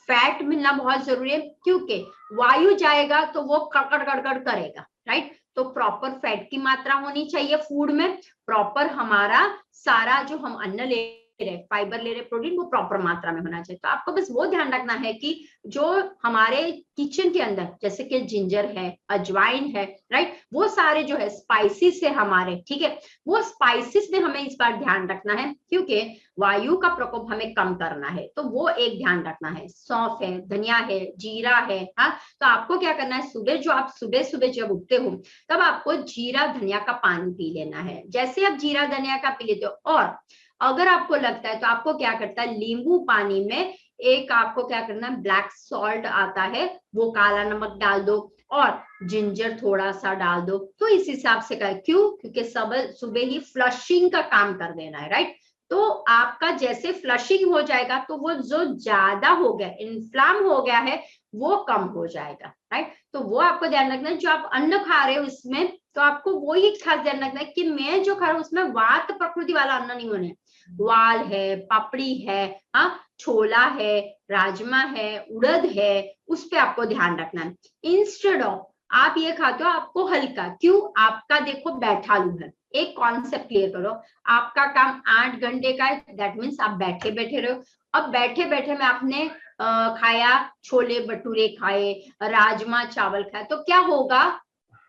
फैट मिलना बहुत जरूरी है, क्योंकि वायु जाएगा तो वो कड़कड़ कड़कड़ करेगा, राइट। तो प्रॉपर फैट की मात्रा होनी चाहिए फूड में, प्रॉपर हमारा सारा जो हम अन्न ले रहे, फाइबर ले रहे, प्रोटीन, वो प्रॉपर मात्रा में होना चाहिए। तो आपको बस वो ध्यान रखना है कि जो हमारे किचन के अंदर जैसे कि जिंजर है, अजवाइन है, राइट, वो सारे जो है स्पाइसेस है हमारे, ठीक है, वो स्पाइसेस में हमें इस बार ध्यान रखना है, क्योंकि वायु का प्रकोप हमें कम करना है, तो वो एक ध्यान रखना है। सौंफ है, धनिया है, जीरा है, हाँ। तो आपको क्या करना है, सुबह जो आप सुबह सुबह जब उठते हो तब आपको जीरा धनिया का पानी पी लेना है। जैसे आप जीरा धनिया का पी लेते हो, और अगर आपको लगता है तो आपको क्या करता है, नींबू पानी में एक आपको क्या करना है, ब्लैक सॉल्ट आता है, वो काला नमक डाल दो और जिंजर थोड़ा सा डाल दो। तो इस हिसाब से कर, क्यों, क्योंकि सुबह ही फ्लशिंग का काम कर देना है, राइट। तो आपका जैसे फ्लशिंग हो जाएगा तो वो जो ज्यादा हो गया, इन्फ्लाम हो गया है, वो कम हो जाएगा, राइट। तो वो आपको ध्यान रखना है, जो आप अन्न खा रहे हो इसमें, तो आपको वही खास ध्यान रखना है कि मैं जो खा रहा हूँ उसमें वात प्रकृति वाला अन्न नहीं होने, वाल है, पापड़ी है, हाँ, छोला है, राजमा है, उड़द है, उस पे आपको ध्यान रखना है। इंस्टेड ऑफ आप ये खाते हो आपको हल्का, क्यों, आपका देखो बैठालू है। एक कॉन्सेप्ट क्लियर करो, आपका काम 8 घंटे का है, दैट मीन्स आप बैठे बैठे रहो। अब बैठे बैठे में आपने खाया, छोले भटूरे खाए, राजमा चावल खाए, तो क्या होगा,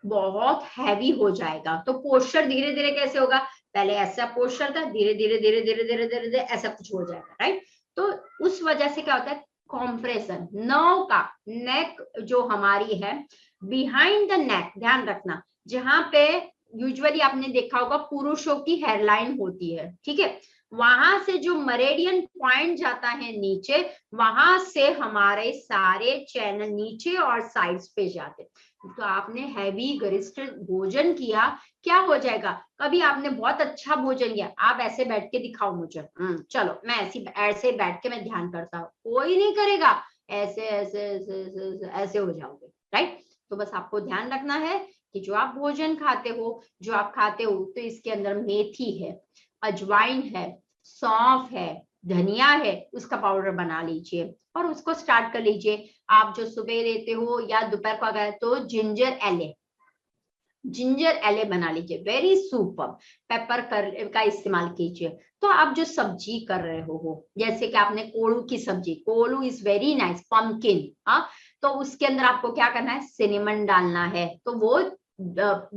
बहुत हैवी हो जाएगा। तो पोस्चर धीरे धीरे कैसे होगा, पहले ऐसा पोस्चर था, धीरे धीरे धीरे धीरे धीरे धीरे धीरे ऐसा कुछ हो जाएगा, राइट। तो उस वजह से क्या होता है, कॉम्प्रेशन, नर्व का नेक जो हमारी है, बिहाइंड द नेक, ध्यान रखना, जहां पे यूजुअली आपने देखा होगा पुरुषों की हेयरलाइन होती है, ठीक है, वहां से जो मरेडियन पॉइंट जाता है नीचे, वहां से हमारे सारे चैनल नीचे और साइड्स पे जाते। तो आपने हैवी गरिष्ठ भोजन किया, क्या हो जाएगा, कभी आपने बहुत अच्छा भोजन किया, आप ऐसे बैठ के दिखाओ मुझे, चलो मैं ऐसे बैठ के मैं ध्यान करता हूँ, कोई नहीं करेगा, ऐसे ऐसे ऐसे ऐसे, ऐसे हो जाओगे, राइट। तो बस आपको ध्यान रखना है कि जो आप भोजन खाते हो, जो आप खाते हो, तो इसके अंदर मेथी है, अजवाइन है, सौंफ है, धनिया है, उसका पाउडर बना लीजिए और उसको स्टार्ट कर लीजिए। आप जो सुबह लेते हो या दोपहर को अगर, तो जिंजर एले बना लीजिए, वेरी सुपर। पेपर का इस्तेमाल कीजिए। तो आप जो सब्जी कर रहे हो जैसे कि आपने कोलू की सब्जी, कोलू इज वेरी नाइस, पंपकिन, हाँ, तो उसके अंदर आपको क्या करना है, सिनेमन डालना है, तो वो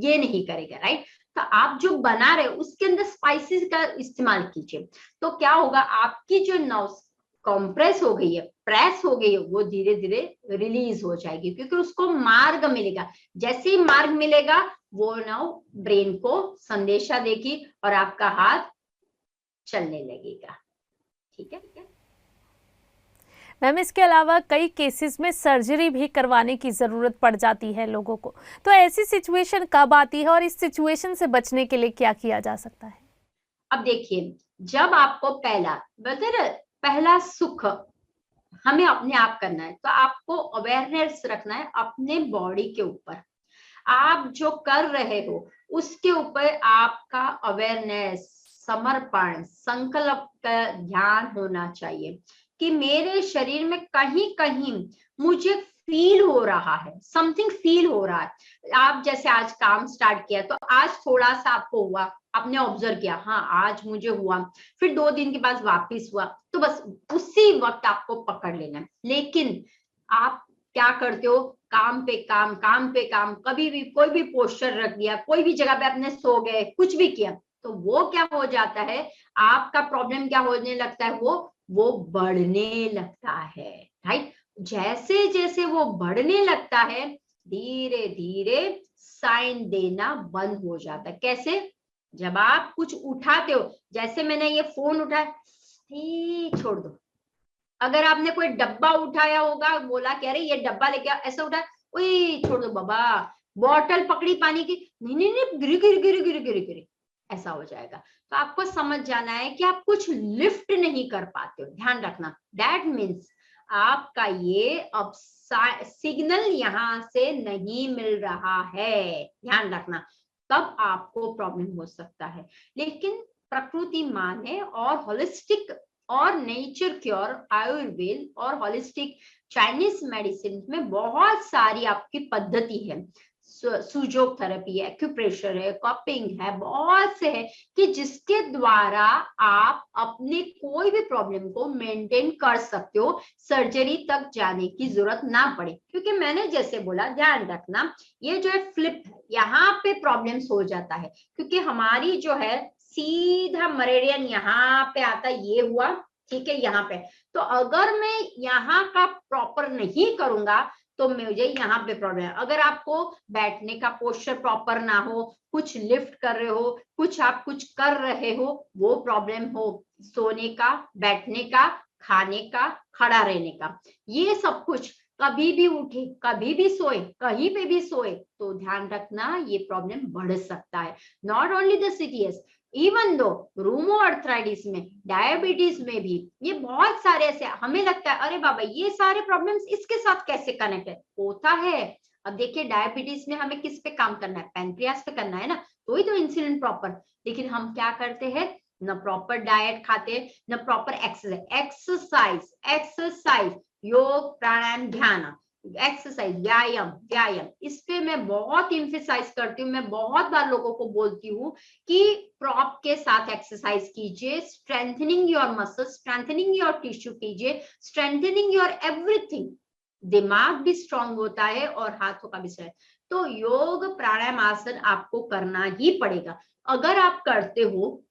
ये नहीं करेगा, राइट। तो आप जो बना रहे हो उसके अंदर स्पाइसेस का इस्तेमाल कीजिए, तो क्या होगा, आपकी जो नर्व्स कंप्रेस हो गई है, प्रेस हो गई है, वो धीरे धीरे रिलीज हो जाएगी, क्योंकि उसको मार्ग मिलेगा। जैसे ही मार्ग मिलेगा, वो नर्व ब्रेन को संदेशा देगी और आपका हाथ चलने लगेगा, ठीक है। मैम, इसके अलावा कई केसेस में सर्जरी भी करवाने की ज़रूरत पड़ जाती है लोगों को, तो ऐसी सिचुएशन कब आती है और इस सिचुएशन से बचने के लिए क्या किया जा सकता है? अब देखिए, जब आपको पहला सुख हमें अपने आप करना है, तो आपको अवेयरनेस रखना है अपने बॉडी के ऊपर, आप जो कर रहे हो उसके ऊपर आपका अवेयरनेस, समर्पण, संकल्प का ध्यान होना चाहिए कि मेरे शरीर में कहीं कहीं मुझे फील हो रहा है, समथिंग फील हो रहा है। आप जैसे आज काम स्टार्ट किया तो आज थोड़ा सा आपको हुआ, आपने ऑब्जर्व किया, हाँ आज मुझे हुआ, फिर 2 दिन के बाद वापस हुआ, तो बस उसी वक्त आपको पकड़ लेना है। लेकिन आप क्या करते हो, काम पे काम, काम पे काम, कभी भी कोई भी पोस्चर रख दिया, कोई भी जगह पे आपने सो गए, कुछ भी किया, तो वो क्या हो जाता है, आपका प्रॉब्लम क्या होने लगता है, वो बढ़ने लगता है, राइट। जैसे जैसे वो बढ़ने लगता है, धीरे धीरे साइन देना बंद हो जाता है। कैसे, जब आप कुछ उठाते हो, जैसे मैंने ये फोन उठाया, छोड़ दो। अगर आपने कोई डब्बा उठाया होगा, बोला कि अरे ये डब्बा लेके आओ, ऐसा उठाया, ओए छोड़ दो बाबा। बॉटल पकड़ी पानी की, नहीं नहीं नहीं, गिरी गिरी गिरी गिरी गिरी गिरी, ऐसा हो जाएगा। तो आपको समझ जाना है कि आप कुछ लिफ्ट नहीं कर पाते हो, ध्यान रखना। दैट मीन्स आपका ये अब सिग्नल यहां से नहीं मिल रहा है, ध्यान रखना, तब आपको प्रॉब्लम हो सकता है। लेकिन प्रकृति माने और होलिस्टिक और नेचर क्योर, आयुर्वेद और होलिस्टिक चाइनीज मेडिसिन में बहुत सारी आपकी पद्धति है। सुजोग थेरेपी है, एक्यूप्रेशर है, कपिंग है, बहुत से है कि जिसके द्वारा आप अपने कोई भी प्रॉब्लम को मेंटेन कर सकते हो, सर्जरी तक जाने की जरूरत ना पड़े। क्योंकि मैंने जैसे बोला, ध्यान रखना, ये जो है फ्लिप है, यहाँ पे प्रॉब्लम्स हो जाता है, क्योंकि हमारी जो है सीधा मरेडियन यहाँ पे आता, ये हुआ, ठीक है, यहाँ पे। तो अगर मैं यहाँ का प्रॉपर नहीं करूंगा तो मुझे यहाँ पे प्रॉब्लम है। अगर आपको बैठने का पोस्चर प्रॉपर ना हो, कुछ लिफ्ट कर रहे हो, कुछ आप कुछ कर रहे हो, वो प्रॉब्लम हो, सोने का, बैठने का, खाने का, खड़ा रहने का, ये सब कुछ, कभी भी उठे, कभी भी सोए, कहीं पे भी सोए, तो ध्यान रखना ये प्रॉब्लम बढ़ सकता है। Not only the CTS, even though rheumatoid arthritis में, डायबिटीज में भी, ये बहुत सारे ऐसे, हमें लगता है अरे बाबा ये सारे प्रॉब्लम्स इसके साथ कैसे कनेक्ट है, होता है। अब देखिए डायबिटीज में हमें किस पे काम करना है, पैनक्रियास पे करना है ना, तो ही तो इंसुलिन प्रॉपर। लेकिन हम क्या करते हैं, न प्रॉपर डाइट खाते, न प्रॉपर एक्सरसाइज, एक्सरसाइज, योग, प्राणायाम, ध्यान, एक्सरसाइज, व्यायाम, व्यायाम, इस पे मैं बहुत इम्फेसाइज करती हूँ। मैं बहुत बार लोगों को बोलती हूँ कि प्रॉप के साथ एक्सरसाइज कीजिए, strengthening your muscle, strengthening your tissue कीजिए, स्ट्रेंथनिंग योर एवरीथिंग। दिमाग भी स्ट्रांग होता है और हाथों का भी स्ट्रेंथ। तो योग, प्राणायाम, आसन आपको करना ही पड़ेगा। अगर आप करते हो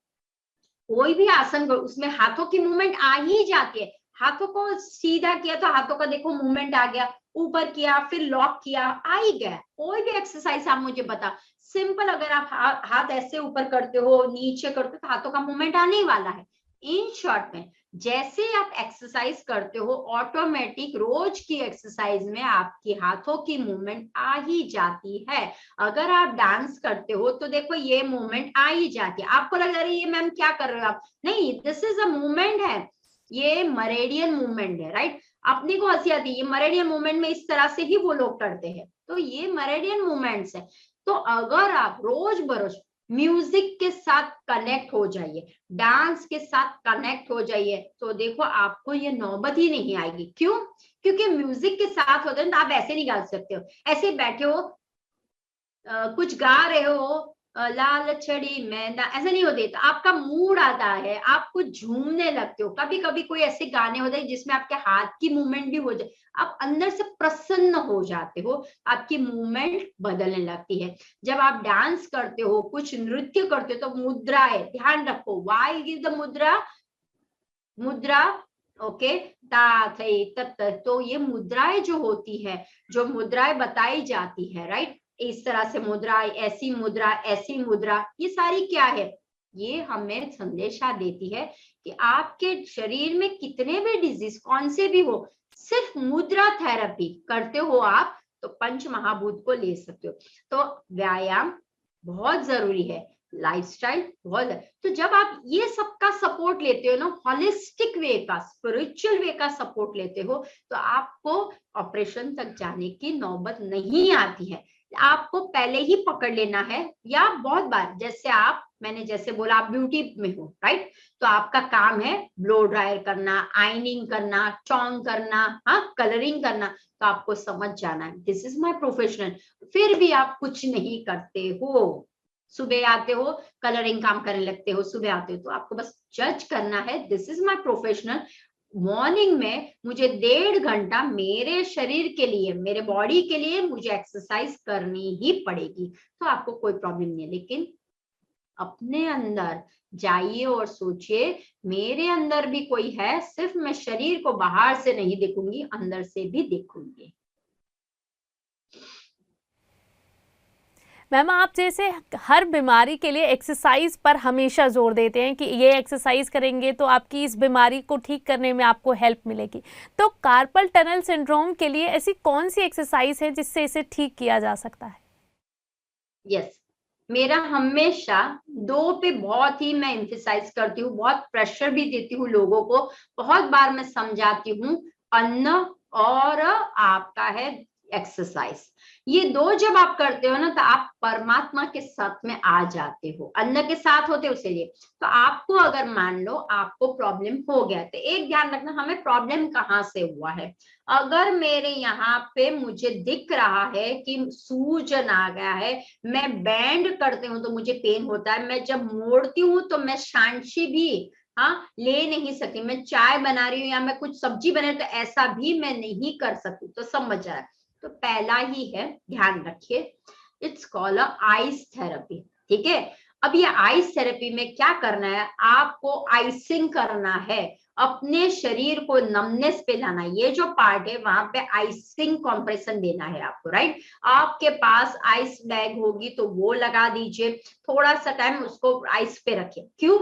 कोई भी आसन, उसमें हाथों की मूवमेंट आ ही जाती है। हाथों को सीधा किया तो हाथों का देखो मूवमेंट आ गया, ऊपर किया फिर लॉक किया, आ ही गया। कोई भी एक्सरसाइज आप मुझे बता, सिंपल, अगर आप हाथ ऐसे ऊपर करते हो, नीचे करते हो, तो हाथों का मूवमेंट आने ही वाला है। इन शॉर्ट में जैसे आप एक्सरसाइज करते हो, ऑटोमेटिक रोज की एक्सरसाइज में आपके हाथों की मूवमेंट आ ही जाती है। अगर आप डांस करते हो तो देखो ये मूवमेंट आ ही जाती है। आपको लग रहा है ये मैम क्या कर रहे हो आप, नहीं, दिस इज अ मूवमेंट है, ये मरेडियन मूवमेंट है, राइट। अपने को हंसी आती है, ये मरेडियन मूवमेंट में इस तरह से ही वो लोग करते हैं, तो ये मरेडियन मूवमेंट्स है। तो अगर आप रोज बरोज म्यूजिक के साथ कनेक्ट हो जाइए, डांस के साथ कनेक्ट हो जाइए, तो देखो आपको ये नौबत ही नहीं आएगी। क्यों? क्योंकि म्यूजिक के साथ होते हैं तो आप ऐसे नहीं गा सकते हो, ऐसे बैठे हो, कुछ गा रहे हो, लाल छड़ी मैंदा, ऐसा नहीं होते, तो आपका मूड आता है, आप कुछ झूमने लगते हो। कभी कभी कोई ऐसे गाने होते हैं जिसमें आपके हाथ की मूवमेंट भी हो जाए, आप अंदर से प्रसन्न हो जाते हो, आपकी मूवमेंट बदलने लगती है। जब आप डांस करते हो, कुछ नृत्य करते हो, तो मुद्राएं, ध्यान रखो, वाई गिव द मुद्रा, मुद्रा, ओके, ता थई तत, तो ये मुद्राएं जो होती है, जो मुद्राएं बताई जाती है, राइट, इस तरह से मुद्रा, ऐसी मुद्रा, ऐसी मुद्रा, ये सारी क्या है, ये हमें संदेशा देती है कि आपके शरीर में कितने भी डिजीज, कौन से भी हो, सिर्फ मुद्रा थेरेपी करते हो आप तो पंच महाभूत को ले सकते हो। तो व्यायाम बहुत जरूरी है, लाइफस्टाइल बहुत है। तो जब आप ये सबका सपोर्ट लेते हो ना, हॉलिस्टिक वे का, स्पिरिचुअल वे का सपोर्ट लेते हो, तो आपको ऑपरेशन तक जाने की नौबत नहीं आती है। आपको पहले ही पकड़ लेना है, या बहुत बार जैसे आप, मैंने जैसे बोला आप ब्यूटी में हो, राइट, तो आपका काम है ब्लो ड्रायर करना, आइनिंग करना, चॉन्ग करना, हाँ, कलरिंग करना, तो आपको समझ जाना है दिस इज माय प्रोफेशनल, फिर भी आप कुछ नहीं करते हो। सुबह आते हो कलरिंग काम करने लगते हो, सुबह आते हो, तो आपको बस जज करना है, this is my professional, morning में मुझे 1.5 घंटा मेरे शरीर के लिए, मेरे बॉडी के लिए मुझे एक्सरसाइज करनी ही पड़ेगी, तो आपको कोई प्रॉब्लम नहीं है। लेकिन अपने अंदर जाइए और सोचिए मेरे अंदर भी कोई है, सिर्फ मैं शरीर को बाहर से नहीं देखूंगी, अंदर से भी देखूंगी। मैम आप जैसे हर बीमारी के लिए एक्सरसाइज पर हमेशा जोर देते हैं कि ये एक्सरसाइज करेंगे तो आपकी इस बीमारी को ठीक करने में आपको हेल्प मिलेगी, तो कार्पल टनल सिंड्रोम के लिए ऐसी कौन सी एक्सरसाइज है जिससे इसे ठीक किया जा सकता है? यस, मेरा हमेशा 2 पे बहुत ही मैं एम्फेसाइज करती हूँ, बहुत प्रेशर भी देती हूँ लोगों को, बहुत बार मैं समझाती हूँ, अन्न और आपका है एक्सरसाइज। ये 2 जब आप करते हो ना तो आप परमात्मा के साथ में आ जाते हो, अन्न के साथ होते हो, उसे तो आपको अगर मान लो आपको प्रॉब्लम हो गया तो एक ध्यान रखना, हमें प्रॉब्लम कहाँ से हुआ है। अगर मेरे यहाँ पे मुझे दिख रहा है कि सूजन आ गया है, मैं बैंड करती हूँ तो मुझे पेन होता है, मैं जब मोड़ती हूँ तो मैं शांशी भी ले नहीं सकती, मैं चाय बना रही हूँ या मैं कुछ सब्जी बना रही हूँ तो ऐसा भी मैं नहीं कर सकती, तो समझ आया। तो पहला ही है, ध्यान रखिए, इट्स कॉल्ड आइस थेरेपी, ठीक है। अब ये आइस थेरेपी में क्या करना है, आपको आइसिंग करना है, अपने शरीर को नमनेस पे लाना है, ये जो पार्ट है वहां पे आइसिंग कॉम्प्रेशन देना है आपको, राइट। आपके पास आइस बैग होगी तो वो लगा दीजिए, थोड़ा सा टाइम उसको आइस पे रखिए, क्यों,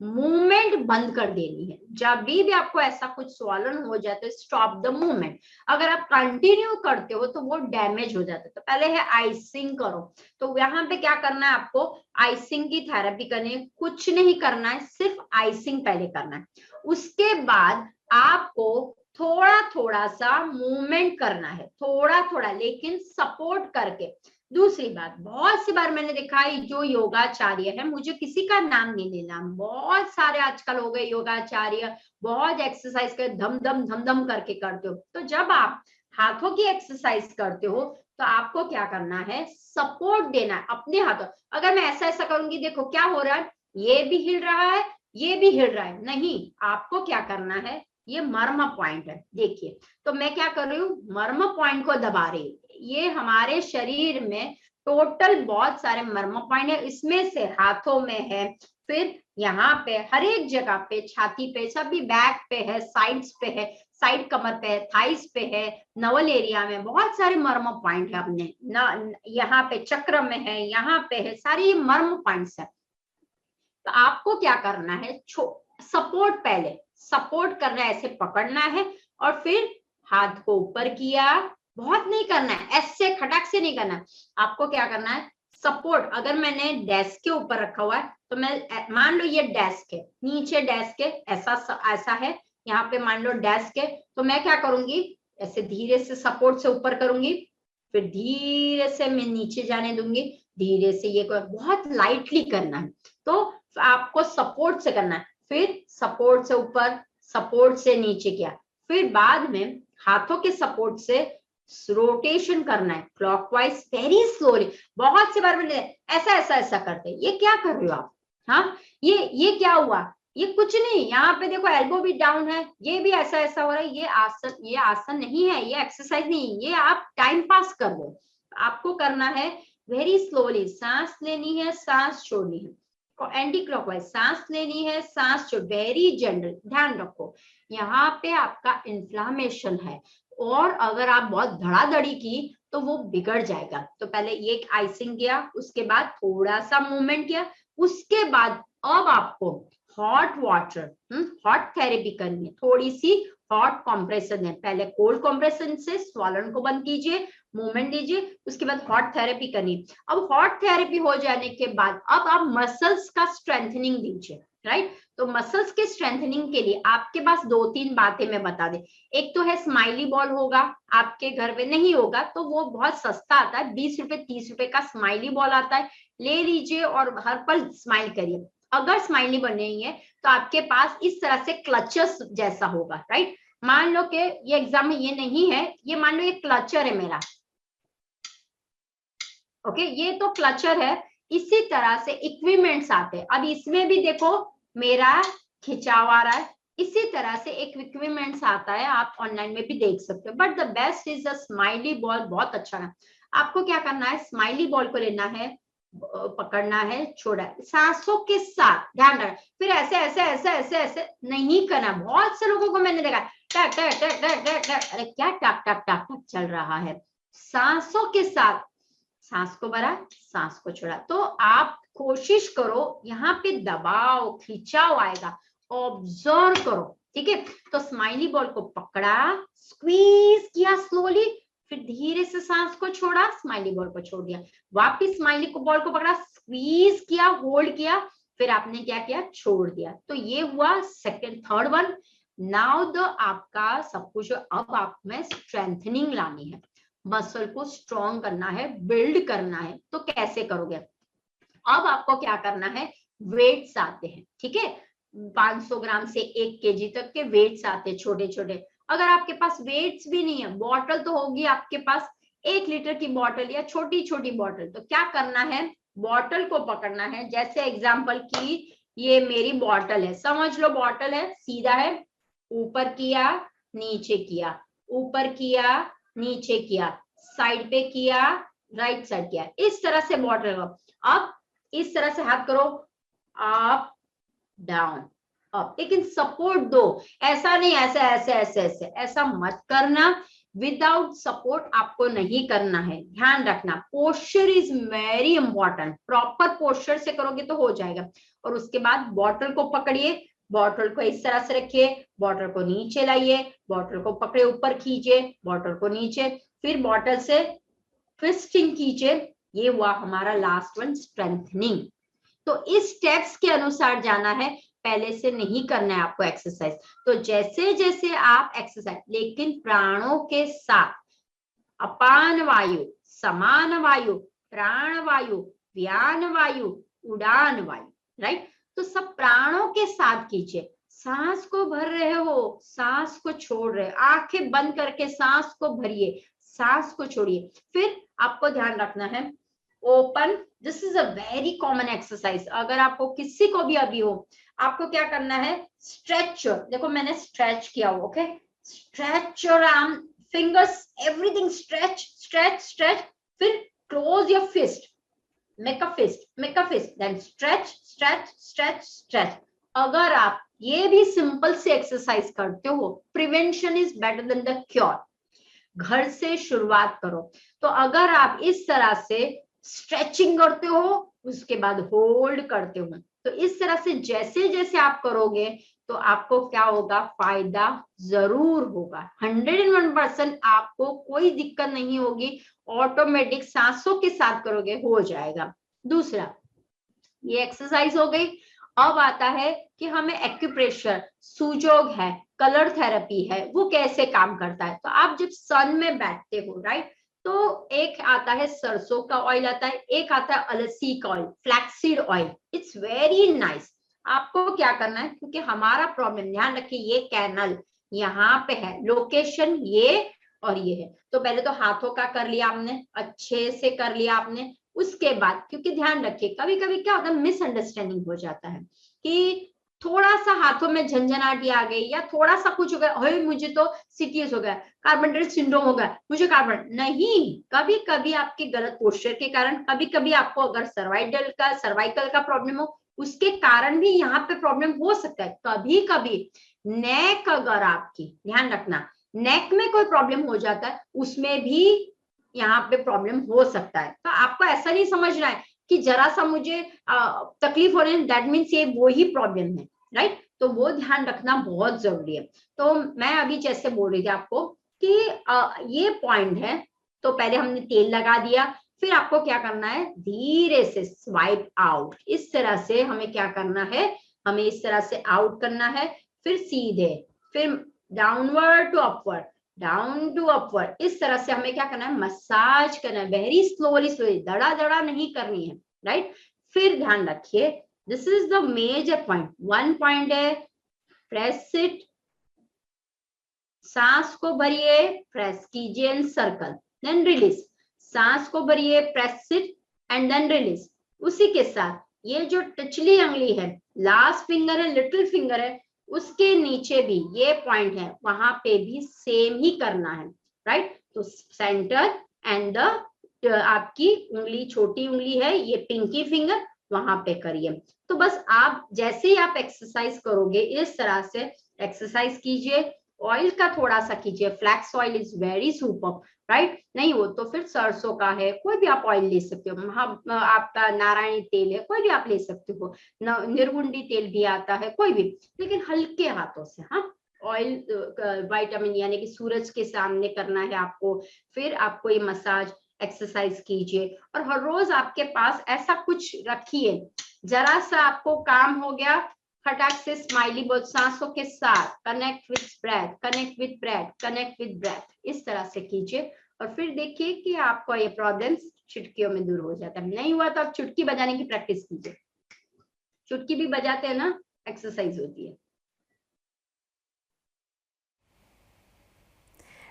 मूवमेंट बंद कर देनी है, जब भी आपको ऐसा कुछ स्वॉलन हो जाए तो स्टॉप द मूवमेंट, अगर आप कंटिन्यू करते हो तो वो डैमेज हो जाता है, तो पहले है आइसिंग करो। तो यहाँ पे क्या करना है, आपको आइसिंग की थेरेपी करनी है, कुछ नहीं करना है, सिर्फ आइसिंग पहले करना है, उसके बाद आपको थोड़ा थोड़ा सा मूवमेंट करना है, थोड़ा थोड़ा लेकिन सपोर्ट करके। दूसरी बात, बहुत सी बार मैंने देखा है जो योगाचार्य है, मुझे किसी का नाम नहीं लेना, बहुत सारे आजकल हो गए योगाचार्य, बहुत एक्सरसाइज कर धम धम धम धम करके करते हो, तो जब आप हाथों की एक्सरसाइज करते हो तो आपको क्या करना है, सपोर्ट देना है अपने हाथों। अगर मैं ऐसा ऐसा करूंगी, देखो क्या हो रहा है, ये भी हिल रहा है, ये भी हिल रहा है, नहीं, आपको क्या करना है, ये मर्म पॉइंट है, देखिए, तो मैं क्या कर रही हूँ, मर्म पॉइंट को दबा रही हूँ, ये हमारे शरीर में टोटल बहुत सारे मर्म पॉइंट है, इसमें से हाथों में है, फिर यहाँ पे हर एक जगह पे, छाती पे, सभी बैक पे है, साइड्स पे है, साइड कमर पे है, थाइस पे है, नवल एरिया में बहुत सारे मर्म पॉइंट है, अपने यहाँ पे चक्र में है, यहाँ पे है, सारी मर्म पॉइंट्स है। तो आपको क्या करना है, सपोर्ट, पहले सपोर्ट करना है, ऐसे पकड़ना है और फिर हाथ को ऊपर किया, बहुत नहीं करना है, ऐसे खटाक से नहीं करना है, आपको क्या करना है, सपोर्ट। अगर मैंने डेस्क के ऊपर रखा हुआ है तो मैं मान लो ये डेस्क है, नीचे डेस्क है, ऐसा है, यहाँ पे मान लो डेस्क है, तो मैं क्या करूंगी, ऐसे धीरे से सपोर्ट से ऊपर करूंगी, फिर धीरे से मैं नीचे जाने दूंगी, धीरे से ये बहुत लाइटली करना है, तो आपको सपोर्ट से करना है, फिर सपोर्ट से ऊपर, सपोर्ट से नीचे किया, फिर बाद में हाथों के सपोर्ट से रोटेशन करना है क्लॉकवाइज, वेरी स्लोली। बहुत सी बार मैंने ऐसा ऐसा ऐसा करते, ये क्या कर रहे हो आप, हाँ, ये क्या हुआ, ये कुछ नहीं, यहाँ पे देखो एल्बो भी डाउन है, ये भी ऐसा ऐसा हो रहा है, ये आसन नहीं है, ये एक्सरसाइज नहीं, ये आप टाइम पास कर लो। आपको करना है वेरी स्लोली, सांस लेनी है, सांस छोड़नी है, एंटी क्लॉकवाइज सांस लेनी है, सांस छोड़, वेरी जनरल, ध्यान रखो यहाँ पे आपका इन्फ्लामेशन है, और अगर आप बहुत धड़ाधड़ी की तो वो बिगड़ जाएगा। तो पहले ये आइसिंग किया, उसके बाद थोड़ा सा मूवमेंट किया, उसके बाद अब आपको हॉट वाटर, हॉट थेरेपी करनी है, थोड़ी सी हॉट कॉम्प्रेशन है, पहले कोल्ड कॉम्प्रेशन से स्वॉलन को बंद कीजिए, मूवमेंट दीजिए, उसके बाद हॉट थेरेपी करनी है। अब हॉट थेरेपी हो जाने के बाद अब आप मसल्स का स्ट्रेंथनिंग दीजिए, राइट। तो मसल्स के स्ट्रेंथनिंग के लिए आपके पास 2-3 बातें मैं बता दें, एक तो है स्माइली बॉल, होगा आपके घर पे, नहीं होगा तो वो बहुत सस्ता आता है, 20 रुपए 30 रुपए का स्माइली बॉल आता है, ले लीजिए और हर पल स्माइल करिए। अगर स्माइली बन नहीं है तो आपके पास इस तरह से क्लचर्स जैसा होगा, राइट। मान लो कि ये एग्जाम में ये नहीं है, ये मान लो ये क्लचर है मेरा, ओके, ये तो क्लचर है, इसी तरह से इक्विपमेंट्स आते हैं। अब इसमें भी देखो मेरा खिंचाव आ रहा है, इसी तरह से एक इक्विपमेंट्स आता है, आप ऑनलाइन में भी देख सकते हो। But the best is the smiley ball, बहुत अच्छा है। आपको क्या करना है, स्माइली बॉल को लेना है, पकड़ना है, छोड़ा है, सांसों के साथ, ध्यान रखना। फिर ऐसे ऐसे ऐसे ऐसे ऐसे नहीं करना। बहुत से लोगों को मैंने देखा टक टक टक टक टक टक, अरे क्या टक टक टक टक चल रहा है। सांसों के साथ, सांस को भरा, सांस को छोड़ा। तो आप कोशिश करो, यहाँ पे दबाव खिंचाव आएगा, ऑब्जर्व करो, ठीक है। तो स्माइली बॉल को पकड़ा, स्क्वीज किया स्लोली, फिर धीरे से सांस को छोड़ा, स्माइली बॉल को छोड़ दिया, वापिस स्माइली को बॉल को पकड़ा, स्क्वीज किया, होल्ड किया, फिर आपने क्या किया, छोड़ दिया। तो ये हुआ second, third one. Now the आपका सब कुछ, अब आप में स्ट्रेंथनिंग लानी है, मसल को स्ट्रॉन्ग करना है, बिल्ड करना है। तो कैसे करोगे, अब आपको क्या करना है, वेट्स आते हैं, ठीक है, 500 ग्राम से 1 केजी तक के वेट्स आते हैं, छोटे छोटे। अगर आपके पास वेट्स भी नहीं है, बॉटल तो होगी आपके पास, 1 लीटर की बॉटल या छोटी छोटी बॉटल, तो क्या करना है, बॉटल को पकड़ना है। जैसे एग्जांपल की ये मेरी बॉटल है, समझ लो बॉटल है, सीधा है, ऊपर किया, नीचे किया, ऊपर किया, नीचे किया, साइड पे किया, राइट साइड किया, इस तरह से बॉटल को। अब इस तरह से हाथ करो, अप डाउन अप, लेकिन सपोर्ट दो, ऐसा नहीं ऐसे ऐसे ऐसे ऐसे, ऐसा मत करना। विदाउट सपोर्ट आपको नहीं करना है, ध्यान रखना। Posture is very important, proper posture से करोगे तो हो जाएगा। और उसके बाद बॉटल को पकड़िए, बॉटल को इस तरह से रखिए, बॉटल को नीचे लाइए, बॉटल को पकड़े ऊपर खींचे, बॉटल को नीचे, फिर बॉटल से ट्विस्टिंग कीजिए। ये हुआ हमारा लास्ट वन, स्ट्रेंथनिंग। तो इस स्टेप्स के अनुसार जाना है, पहले से नहीं करना है आपको एक्सरसाइज। तो जैसे जैसे आप एक्सरसाइज, लेकिन प्राणों के साथ, अपान वायु, समान वायु, प्राण वायु, व्यान वायु, उड़ान वायु, राइट। तो सब प्राणों के साथ कीजिए। सांस को भर रहे हो, सांस को छोड़ रहे हो, आंखें बंद करके सांस को भरिए, सांस को छोड़िए। फिर आपको ध्यान रखना है, open, this is a very common exercise. अगर आपको किसी को भी अभी हो, आपको क्या करना है, स्ट्रेच, देखो मैंने स्ट्रेच किया हुआ, okay, stretch your arm, fingers, everything, stretch stretch stretch, फिर close your fist, make a fist, then stretch stretch stretch stretch। अगर आप ये भी सिंपल से एक्सरसाइज करते हो, prevention is better than the cure. घर से शुरुआत करो। तो अगर आप इस तरह से स्ट्रेचिंग करते हो, उसके बाद होल्ड करते हो, तो इस तरह से जैसे जैसे आप करोगे तो आपको क्या होगा, फायदा जरूर होगा। 101% आपको कोई दिक्कत नहीं होगी, ऑटोमेटिक सांसों के साथ करोगे, हो जाएगा। दूसरा, ये एक्सरसाइज हो गई। अब आता है कि हमें एक्यूप्रेशर, सुजोग है, कलर थेरेपी है, वो कैसे काम करता है। तो आप जब सन में बैठते हो, राइट, तो एक आता है सरसों का ऑयल आता है, एक आता है अलसी का oil, flaxseed oil, it's very nice. आपको क्या करना है, क्योंकि हमारा प्रॉब्लम, ध्यान रखिए, ये कैनल यहाँ पे है, लोकेशन ये और ये है। तो पहले तो हाथों का कर लिया आपने, अच्छे से कर लिया आपने। उसके बाद, क्योंकि ध्यान रखिए कभी कभी क्या होता है, मिसअंडरस्टैंडिंग हो जाता है कि थोड़ा सा हाथों में झंझनाहट आ गई, या थोड़ा सा कुछ हो गया, मुझे तो सीटीएस हो गया, कार्पल टनल सिंड्रोम हो गया, मुझे कार्पल नहीं। कभी कभी आपके गलत पोस्चर के कारण, कभी कभी आपको अगर सर्वाइकल का प्रॉब्लम हो, उसके कारण भी यहाँ पे प्रॉब्लम हो सकता है। कभी कभी नेक, अगर आपकी, ध्यान रखना, नेक में कोई प्रॉब्लम हो जाता है, उसमें भी यहाँ पे प्रॉब्लम हो सकता है। तो आपको ऐसा नहीं समझना है कि जरा सा मुझे तकलीफ हो रही है, दैट मीन्स ये वो ही प्रॉब्लम है, राइट। तो वो ध्यान रखना बहुत जरूरी है। तो मैं अभी जैसे बोल रही थी आपको कि ये पॉइंट है। तो पहले हमने तेल लगा दिया, फिर आपको क्या करना है, धीरे से स्वाइप आउट, इस तरह से हमें क्या करना है, हमें इस तरह से आउट करना है, फिर सीधे, फिर downward to upward, down to upward, इस तरह से हमें क्या करना है, मसाज करना है, वेरी स्लोली स्लोली, दड़ा दड़ा नहीं करनी है, राइट। फिर ध्यान रखिए, this is the major point. One point है, प्रेस इट, सांस को भरिए, प्रेस कीजिए इन सर्कल, देन रिलीज, सांस को भरिए, press it and then release, उसी के साथ ये जो टचली उंगली है, लास्ट फिंगर है, लिटिल फिंगर है, उसके नीचे भी ये पॉइंट है, वहां पे भी सेम ही करना है, राइट। तो सेंटर एंड द आपकी उंगली, छोटी उंगली है ये पिंकी फिंगर, वहां पे करिए। तो बस आप जैसे ही आप एक्सरसाइज करोगे इस तरह से एक्सरसाइज कीजिए। ऑयल का थोड़ा सा कीजिए, flax oil is very super, right. नहीं हो तो फिर सरसों का है, कोई भी आप ऑयल ले सकते हो, आपका नारायणी तेल है, कोई भी आप ले सकते हो, निर्गुंडी तेल भी आता है, कोई भी, लेकिन हल्के हाथों से। हाँ, ऑयल विटामिन यानी कि सूरज के सामने करना है आपको। फिर आपको ये मसाज एक्सरसाइज कीजिए, और हर रोज आपके पास ऐसा कुछ रखिए, जरा सा आपको काम हो गया, फटाक से स्माइली बोल, सांसों के साथ connect with breath, connect with breath, connect with breath, इस तरह से कीजिए। और फिर देखिए कि आपको ये प्रॉब्लम्स चुटकियों में दूर हो जाता है। नहीं हुआ तो आप चुटकी बजाने की प्रैक्टिस कीजिए, चुटकी भी बजाते हैं ना, एक्सरसाइज होती है।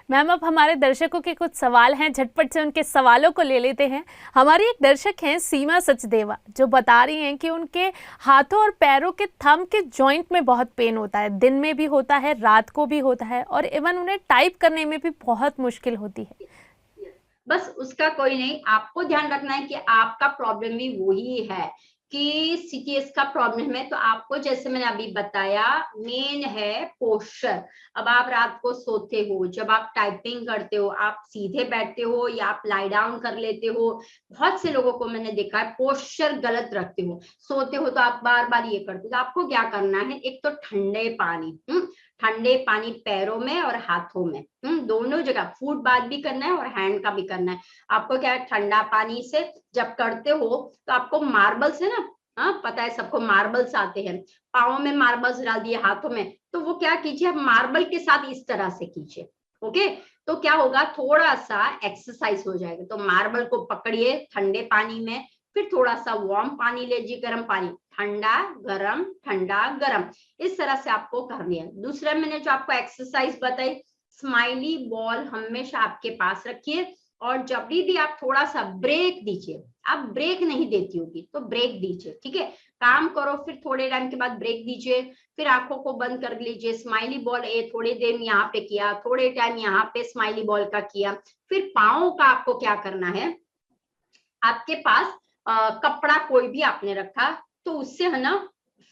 मैम अब हमारे दर्शकों के कुछ सवाल हैं, झटपट से उनके सवालों को ले लेते हैं। हमारी एक दर्शक हैं सीमा सचदेवा, जो बता रही हैं कि उनके हाथों और पैरों के थंब के जॉइंट में बहुत पेन होता है, दिन में भी होता है, रात को भी होता है, और इवन उन्हें टाइप करने में भी बहुत मुश्किल होती है। बस उसका कोई नहीं, आपको ध्यान रखना है कि आपका प्रॉब्लम भी वही है कि सीटीएस का प्रॉब्लम है। तो आपको जैसे मैंने अभी बताया, मेन है पोस्चर। अब आप रात को सोते हो, जब आप टाइपिंग करते हो, आप सीधे बैठते हो या आप लाई डाउन कर लेते हो। बहुत से लोगों को मैंने देखा है पोस्चर गलत रखते हो, सोते हो तो आप बार बार ये करते हो। तो आपको क्या करना है, एक तो ठंडे पानी, ठंडे पानी पैरों में और हाथों में, दोनों जगह, फुट बाथ भी करना है और हैंड का भी करना है। आपको क्या है, ठंडा पानी से जब करते हो तो आपको मार्बल्स है ना, हाँ पता है सबको, मार्बल्स आते हैं, पाँव में मार्बल्स डाल दिए, हाथों में, तो वो क्या कीजिए, आप मार्बल के साथ इस तरह से कीजिए। ओके, तो क्या होगा, थोड़ा सा एक्सरसाइज हो जाएगा। तो मार्बल को पकड़िए ठंडे पानी में, फिर थोड़ा सा वार्म पानी लीजिए, गर्म पानी, ठंडा गरम, ठंडा गरम, इस तरह से आपको करनी है। दूसरा मैंने जो आपको एक्सरसाइज बताई, स्माइली बॉल हमेशा आपके पास रखिए, और जब भी आप थोड़ा सा ब्रेक दीजिए, आप ब्रेक नहीं देती होगी तो ब्रेक दीजिए, ठीक है, काम करो, फिर थोड़े टाइम के बाद ब्रेक दीजिए, फिर आंखों को बंद कर लीजिए, स्माइली बॉल थोड़ी देर यहाँ पे किया, थोड़े टाइम यहाँ पे स्माइली बॉल का किया। फिर पाँव का आपको क्या करना है, आपके पास कपड़ा कोई भी आपने रखा, तो उससे है ना,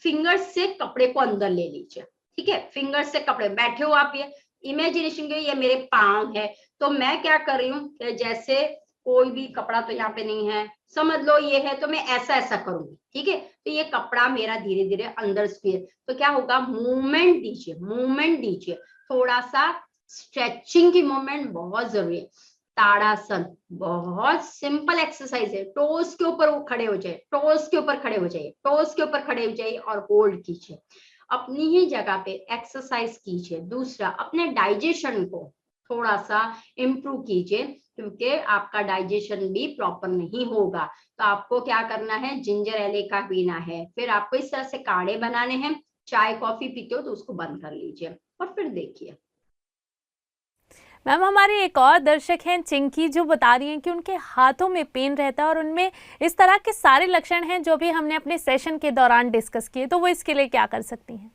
फिंगर से कपड़े को अंदर ले लीजिए, ठीक है, फिंगर से कपड़े, बैठे हो आप, ये इमेजिनेशन के, ये मेरे पाँव है, तो मैं क्या कर रही हूँ, जैसे कोई भी कपड़ा तो यहाँ पे नहीं है, समझ लो ये है, तो मैं ऐसा ऐसा करूंगी, ठीक है, तो ये कपड़ा मेरा धीरे धीरे अंदर स्क्वेयर, तो क्या होगा, मूवमेंट दीजिए, मूवमेंट दीजिए, थोड़ा सा स्ट्रेचिंग की मूवमेंट बहुत जरूरी है। ताड़ासन बहुत सिंपल एक्सरसाइज है, टोस के ऊपर वो खड़े हो जाए, टोस के ऊपर खड़े हो जाइए, टोस के ऊपर खड़े हो जाइए और होल्ड कीजिए, अपनी ही जगह पे एक्सरसाइज कीजिए। दूसरा, अपने डाइजेशन को थोड़ा सा इम्प्रूव कीजिए, क्योंकि आपका डाइजेशन भी प्रॉपर नहीं होगा। तो आपको क्या करना है, जिंजर एले का पीना है, फिर आपको इस तरह से काढ़े बनाने हैं, चाय कॉफी पीते हो तो उसको बंद कर लीजिए, और फिर देखिए। मैम हमारी एक और दर्शक हैं चिंकी, जो बता रही हैं कि उनके हाथों में पेन रहता है और उनमें इस तरह के सारे लक्षण हैं जो भी हमने अपने सेशन के दौरान डिस्कस किए, तो वो इसके लिए क्या कर सकती हैं?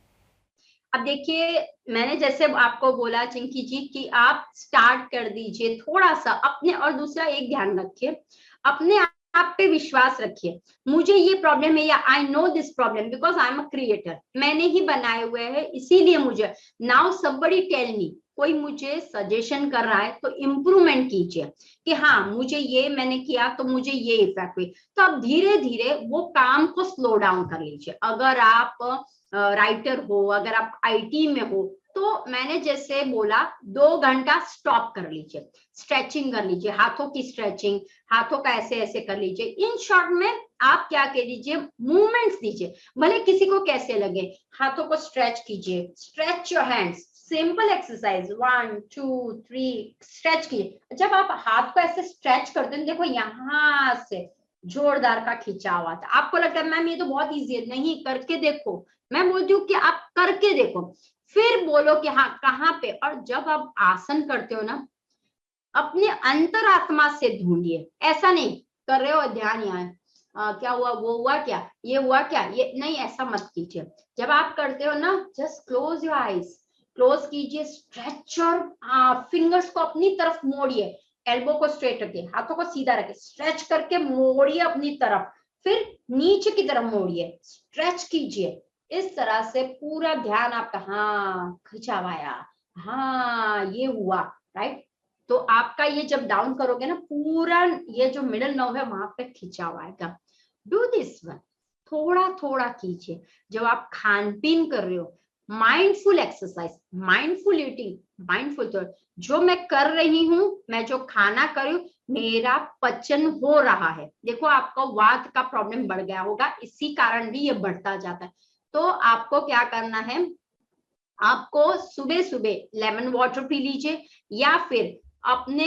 अब देखिए, मैंने जैसे आपको बोला चिंकी जी कि आप स्टार्ट कर दीजिए थोड़ा सा अपने, और दूसरा एक ध्यान रखिए, अपने आप पे विश्वास रखिए। मुझे ये प्रॉब्लम है, या I know this problem because I am a creator, मैंने ही बनाए हुए हैं, इसीलिए मुझे, नाउ समबडी टेल मी, कोई मुझे सजेशन कर रहा है तो इम्प्रूवमेंट कीजिए कि हाँ मुझे ये मैंने किया तो मुझे ये इफेक्ट हुई। तो आप धीरे धीरे वो काम को स्लो डाउन कर लीजिए। अगर आप राइटर हो, अगर आप आईटी में हो, तो मैंने जैसे बोला 2 घंटा स्टॉप कर लीजिए, स्ट्रेचिंग कर लीजिए, हाथों की स्ट्रेचिंग, हाथों का ऐसे ऐसे कर लीजिए। इन शॉर्ट में आप क्या कह दीजिए, मूवमेंट्स दीजिए, भले किसी को कैसे लगे, हाथों को स्ट्रेच कीजिए, stretch your hands, simple exercise, 1 2 3 stretch कीजिए। जब आप हाथ को ऐसे स्ट्रेच करते हैं, देखो यहाँ से जोरदार का खिंचाव आता है। आपको लगता है मैम ये तो बहुत इजी है, नहीं, करके देखो। मैं बोलती हूँ कि आप करके देखो, फिर बोलो कि हाँ कहाँ पे। और जब आप आसन करते हो ना, अपने अंतरात्मा से ढूंढिए, ऐसा नहीं कर रहे हो ध्यान यहाँ क्या हुआ, वो हुआ क्या, ये हुआ क्या, ये नहीं, ऐसा मत कीजिए। जब आप करते हो ना, just close your eyes, close कीजिए, स्ट्रेच और फिंगर्स को अपनी तरफ मोड़िए, एल्बो को स्ट्रेट रखिए, हाथों को सीधा रखिए, स्ट्रेच करके मोड़िए अपनी तरफ, फिर नीचे की तरफ मोड़िए, स्ट्रेच कीजिए। इस तरह से पूरा ध्यान आपका, हाँ खिंचावाया, हाँ ये हुआ, राइट। तो आपका ये जब डाउन करोगे ना, पूरा ये जो मिडल नर्व है वहां पे खिंचाव आएगा। डू दिस वन, थोड़ा थोड़ा कीजिए। जब आप खान पीन कर रहे हो, mindful exercise, mindful eating, mindful thought, जो मैं कर रही हूँ, मैं जो खाना कर रही हूँ, मेरा पचन हो रहा है। देखो आपको वात का प्रॉब्लम बढ़ गया होगा, इसी कारण भी ये बढ़ता जाता है। तो आपको क्या करना है, आपको सुबह सुबह लेमन वाटर पी लीजिए, या फिर अपने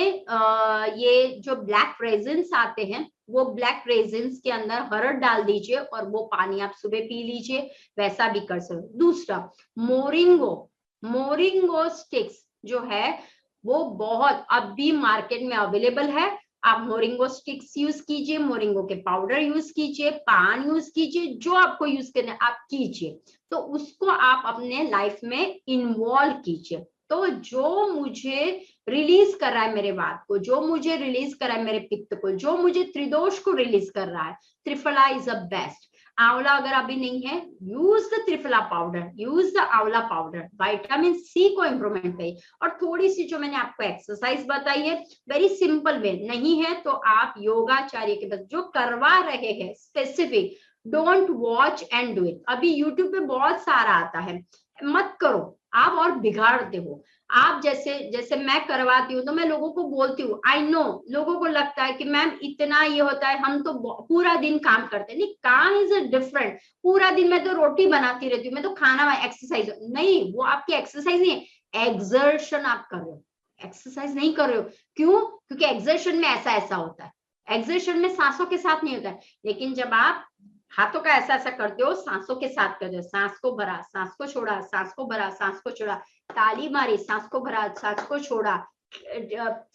ये जो ब्लैक रेजिन्स आते हैं, वो ब्लैक रेजिन्स के अंदर हरड़ डाल दीजिए और वो पानी आप सुबह पी लीजिए, वैसा भी कर सकते। दूसरा, मोरिंगो, मोरिंगो स्टिक्स जो है वो बहुत अभी मार्केट में अवेलेबल है। आप मोरिंगो स्टिक्स यूज कीजिए, मोरिंगो के पाउडर यूज कीजिए, पान यूज कीजिए, जो आपको यूज करना है आप कीजिए। तो उसको आप अपने लाइफ में इन्वॉल्व कीजिए। तो जो मुझे रिलीज कर रहा है मेरे वात को, जो मुझे रिलीज कर रहा है मेरे पित्त को, जो मुझे त्रिदोष को रिलीज कर रहा है, त्रिफला इज द बेस्ट। आंवला अगर अभी नहीं है, use the triphala powder, use the आंवला पाउडर, विटामिन सी को इंप्रूवमेंट करिए। और थोड़ी सी जो मैंने आपको एक्सरसाइज बताई है, वेरी सिंपल वे, नहीं है तो आप योगाचार्य के पास जो करवा रहे हैं specific, don't watch and do it. अभी यूट्यूब पे बहुत सारा आता है, मत करो, आप और बिगाड़ते हो। आप जैसे जैसे मैं करवाती हूँ तो मैं लोगों को बोलती हूँ, आई नो लोगों को लगता है कि मैम इतना ये होता है, हम तो पूरा दिन काम करते हैं। नहीं, काम इज डिफरेंट। पूरा दिन मैं तो रोटी बनाती रहती हूँ, मैं तो खाना, एक्सरसाइज नहीं, वो आपकी एक्सरसाइज नहीं है, एक्सर्शन आप कर रहे हो, एक्सरसाइज नहीं कर रहे हो। क्यों? क्योंकि एक्सर्शन में ऐसा ऐसा होता है, एक्सर्शन में सांसों के साथ नहीं होता है। लेकिन जब आप हाथों का ऐसा ऐसा करते हो, सांसों के साथ करते हो, सांस को भरा, सांस को छोड़ा, सांस को भरा, सांस को छोड़ा, ताली मारी, सांस को भरा, सांस को छोड़ा,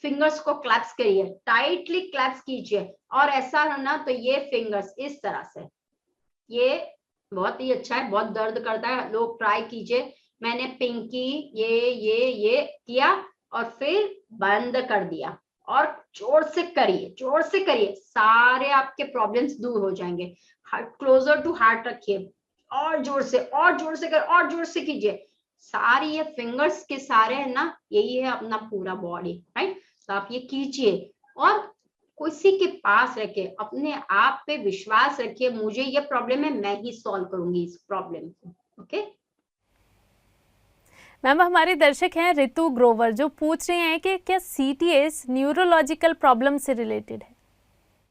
फिंगर्स को क्लैप्स करिए, टाइटली क्लैप्स कीजिए। और ऐसा है ना, तो ये फिंगर्स इस तरह से, ये बहुत ही अच्छा है, बहुत दर्द करता है, लोग ट्राई कीजिए। मैंने पिंकी ये किया और फिर बंद कर दिया, और जोर से करिए, जोर से करिए, सारे आपके प्रॉब्लम्स दूर हो जाएंगे। क्लोजर टू हार्ट रखिए, और जोर से, और जोर से कर, और जोर से कीजिए। सारी ये फिंगर्स के सारे है ना, यही है अपना पूरा बॉडी, राइट। तो आप ये कीजिए, और किसी के पास रखे, अपने आप पे विश्वास रखिए, मुझे ये प्रॉब्लम है, मैं ही सॉल्व करूंगी इस प्रॉब्लम को। ओके मैम, हमारे दर्शक हैं ऋतु ग्रोवर, जो पूछ रहे हैं कि क्या सीटीएस न्यूरोलॉजिकल प्रॉब्लम से रिलेटेड है?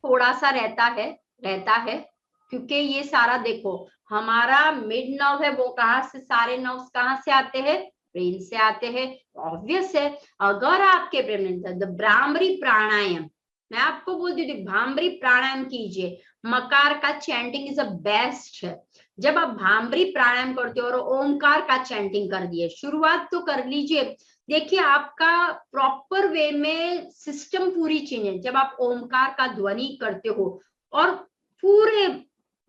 थोड़ा सा रहता है, क्योंकि ये सारा देखो, हमारा मिड नर्व है, वो कहाँ से, सारे नर्व्स कहाँ से आते हैं, ब्रेन से आते हैं। ऑब्वियस है, अगर आपके ब्रेन में भ्रामरी प्राणायाम, मैं आपको बोलती थी भ्रामरी प्राणायाम कीजिए, मकार का चैंटिंग इज द बेस्ट है। जब आप भ्रामरी प्राणायाम करते हो और ओमकार का चैंटिंग कर दिए, शुरुआत तो कर लीजिए। देखिए आपका प्रॉपर वे में सिस्टम पूरी चीज है। जब आप ओमकार का ध्वनि करते हो और पूरे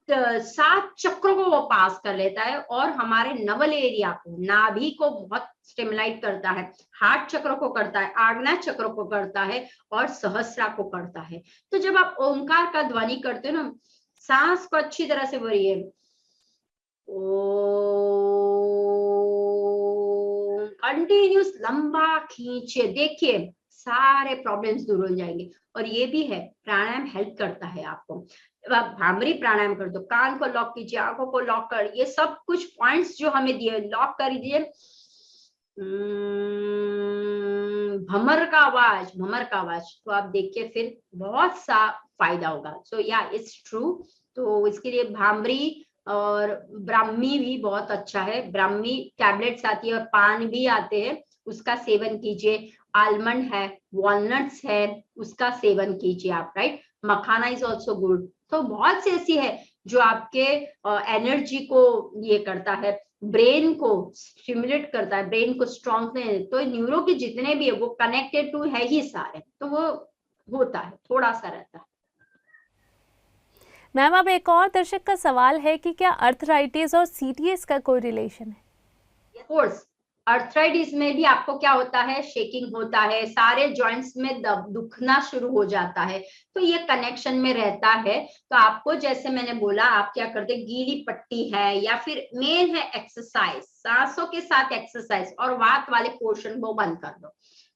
7 चक्रों को वो पास कर लेता है, और हमारे नवल एरिया को, नाभि को बहुत स्टिमुलेट करता है, हार्ट चक्र को करता है, आग्नेय चक्र को करता है, और सहस्रा को करता है। तो जब आप ओमकार का ध्वनि करते हो ना, सांस को अच्छी तरह से भरिए, कंटिन्यूस लंबा खींचे, देखिए सारे प्रॉब्लम्स दूर हो जाएंगे। और ये भी है, प्राणायाम हेल्प करता है आपको। आप भ्रामरी प्राणायाम कर दो, कान को लॉक कीजिए, आंखों को लॉक कर, ये सब कुछ पॉइंट्स जो हमें दिए लॉक कर दीजिए। भमर का आवाज, भमर का आवाज, तो आप देखिए फिर बहुत सा फायदा होगा। सो या इट्स ट्रू। तो इसके लिए भ्रामरी और ब्राह्मी भी बहुत अच्छा है। ब्राह्मी टैबलेट्स आती है और पान भी आते हैं, उसका सेवन कीजिए। आलमंड है, वॉलनट्स है, उसका सेवन कीजिए आप, right. Makhana is also good. तो बहुत सी ऐसी है जो आपके एनर्जी को ये करता है, ब्रेन को स्टिमुलेट करता है, ब्रेन को स्ट्रॉन्ग। तो न्यूरो के जितने भी है वो कनेक्टेड टू है ही सारे, तो वो होता है, थोड़ा सा रहता है। मैम अब एक और दर्शक का सवाल है कि क्या अर्थराइटिस और सीटीएस का कोई रिलेशन है? कोर्स अर्थराइटिस में भी आपको क्या होता है, शेकिंग होता है, सारे जॉइंट्स में दुखना शुरू हो जाता है, तो ये कनेक्शन में रहता है। तो आपको जैसे मैंने बोला, आप क्या करते, गीली पट्टी है या फिर मेन है एक्सरसाइज, सांसों के साथ एक्सरसाइज, और वात वाले पोर्शन को बंद कर दो,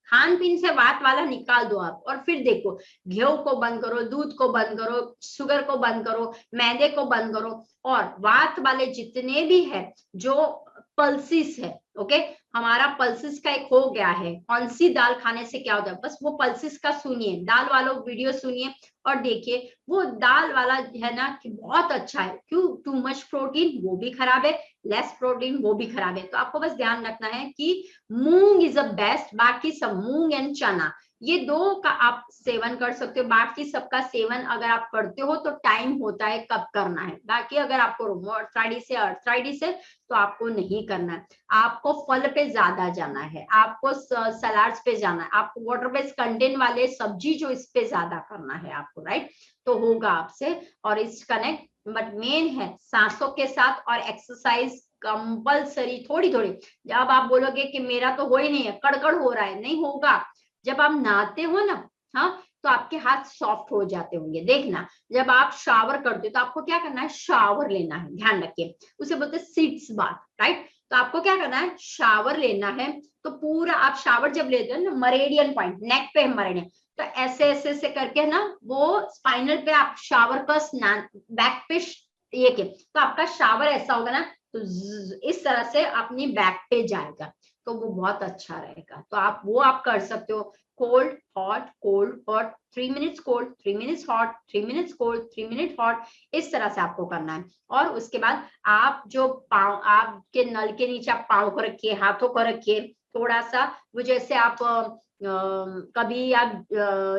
खान पीन से वात वाला निकाल दो आप, और फिर देखो घी को बंद करो, दूध को बंद करो, शुगर को बंद करो, मैदे को बंद करो, और वात वाले जितने भी है जो पल्सिस है, ओके, हमारा पल्सिस का एक हो गया है, कौन सी दाल खाने से क्या होता है, बस वो पल्सिस का सुनिए, दाल वालों वीडियो सुनिए और देखिए, वो दाल वाला है ना कि बहुत अच्छा है। क्यों? टू मच प्रोटीन वो भी खराब है, लेस प्रोटीन वो भी खराब है। तो आपको बस ध्यान रखना है कि मूंग इज अ बेस्ट, बाकी सब मूंग एंड चना ये दो का आप सेवन कर सकते हो, बाकी सबका सेवन अगर आप करते हो तो टाइम होता है कब करना है, बाकी अगर आपको अर्थराइटिस है तो आपको नहीं करना है। आपको फल पे ज्यादा जाना है, आपको सलाड्स पे जाना है, आपको वाटर बेस्ड कंटेंट वाले सब्जी जो इस पे ज्यादा करना है आपको, राइट? तो होगा आपसे और इस कनेक्ट, बट मेन है सांसों के साथ और एक्सरसाइज कंपल्सरी थोड़ी थोड़ी। जब आप बोलोगे कि मेरा तो हो ही नहीं है, कड़कड़ हो रहा है, नहीं होगा। जब आप नहाते हो ना, हाँ, तो आपके हाथ सॉफ्ट हो जाते होंगे। देखना, जब आप शावर करते हो तो आपको क्या करना है, शावर लेना है, ध्यान रखिए, उसे बोलते हैं सिट्स बाथ, राइट? तो आपको क्या करना है, शावर लेना है। तो पूरा आप शावर जब लेते हो ना, मरेडियन पॉइंट नेक पे है मरेडियन, तो ऐसे ऐसे से करके ना वो स्पाइनल पे आप शावर का स्नान बैक पे ये के, तो आपका शावर ऐसा होगा ना, तो इस तरह से अपनी बैक पे जाएगा, तो वो बहुत अच्छा रहेगा। तो आप वो आप कर सकते हो, cold hot 3 minutes cold 3 minutes hot 3 minutes cold 3 minute hot, इस तरह से आपको करना है। और उसके बाद आप जो पाँव, आपके नल के नीचे आप पाँव को रखिए, हाथों को रखिए, थोड़ा सा वो जैसे आप कभी आप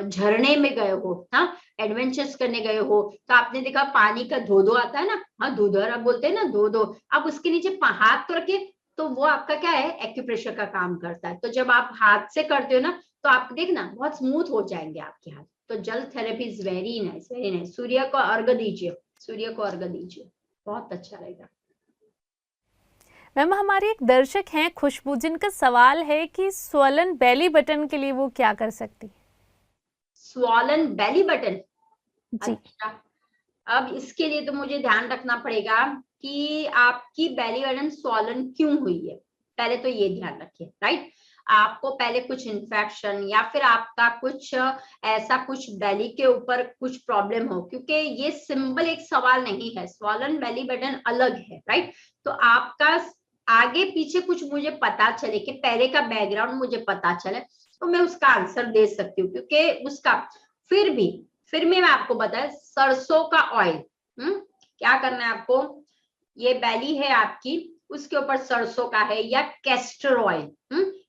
झरने में गए हो, हाँ, एडवेंचर्स करने गए हो, तो आपने देखा पानी का धो धो आता है ना, हाँ, धोधर आप बोलते हैं ना, धो धो, आप उसके नीचे हाथ तो रखिए, तो वो आपका क्या है, एक्यूप्रेशर का काम करता है। तो जब आप हाथ से करते हो ना, तो आप देखना बहुत स्मूथ हो जाएंगे आपके हाथ। तो जल therapy is very nice, very nice. सूर्य को अर्घ दीजिए, सूर्य को अर्घ दीजिए, बहुत अच्छा रहेगा। मैम हमारे एक दर्शक हैं खुशबू, जिनका सवाल है कि स्वलन बेली बटन के लिए वो क्या कर सकती है? स्वॉलन बेली बटन, जी। अच्छा, अब इसके लिए तो मुझे ध्यान रखना पड़ेगा कि आपकी बेली बटन स्वॉलन क्यों हुई है। पहले तो ये ध्यान रखिए, राइट? आपको पहले कुछ इन्फेक्शन या फिर आपका कुछ ऐसा कुछ बेली के ऊपर कुछ प्रॉब्लम हो, क्योंकि ये सिंपल एक सवाल नहीं है, स्वॉलन बेली बटन अलग है, राइट? तो आपका आगे पीछे कुछ मुझे पता चले, कि पहले का बैकग्राउंड मुझे पता चले, तो मैं उसका आंसर दे सकती हूँ। क्योंकि उसका फिर मैं आपको बताया, सरसों का ऑयल, क्या करना है आपको, ये बेली है आपकी, उसके ऊपर सरसों का है या कैस्टर ऑयल,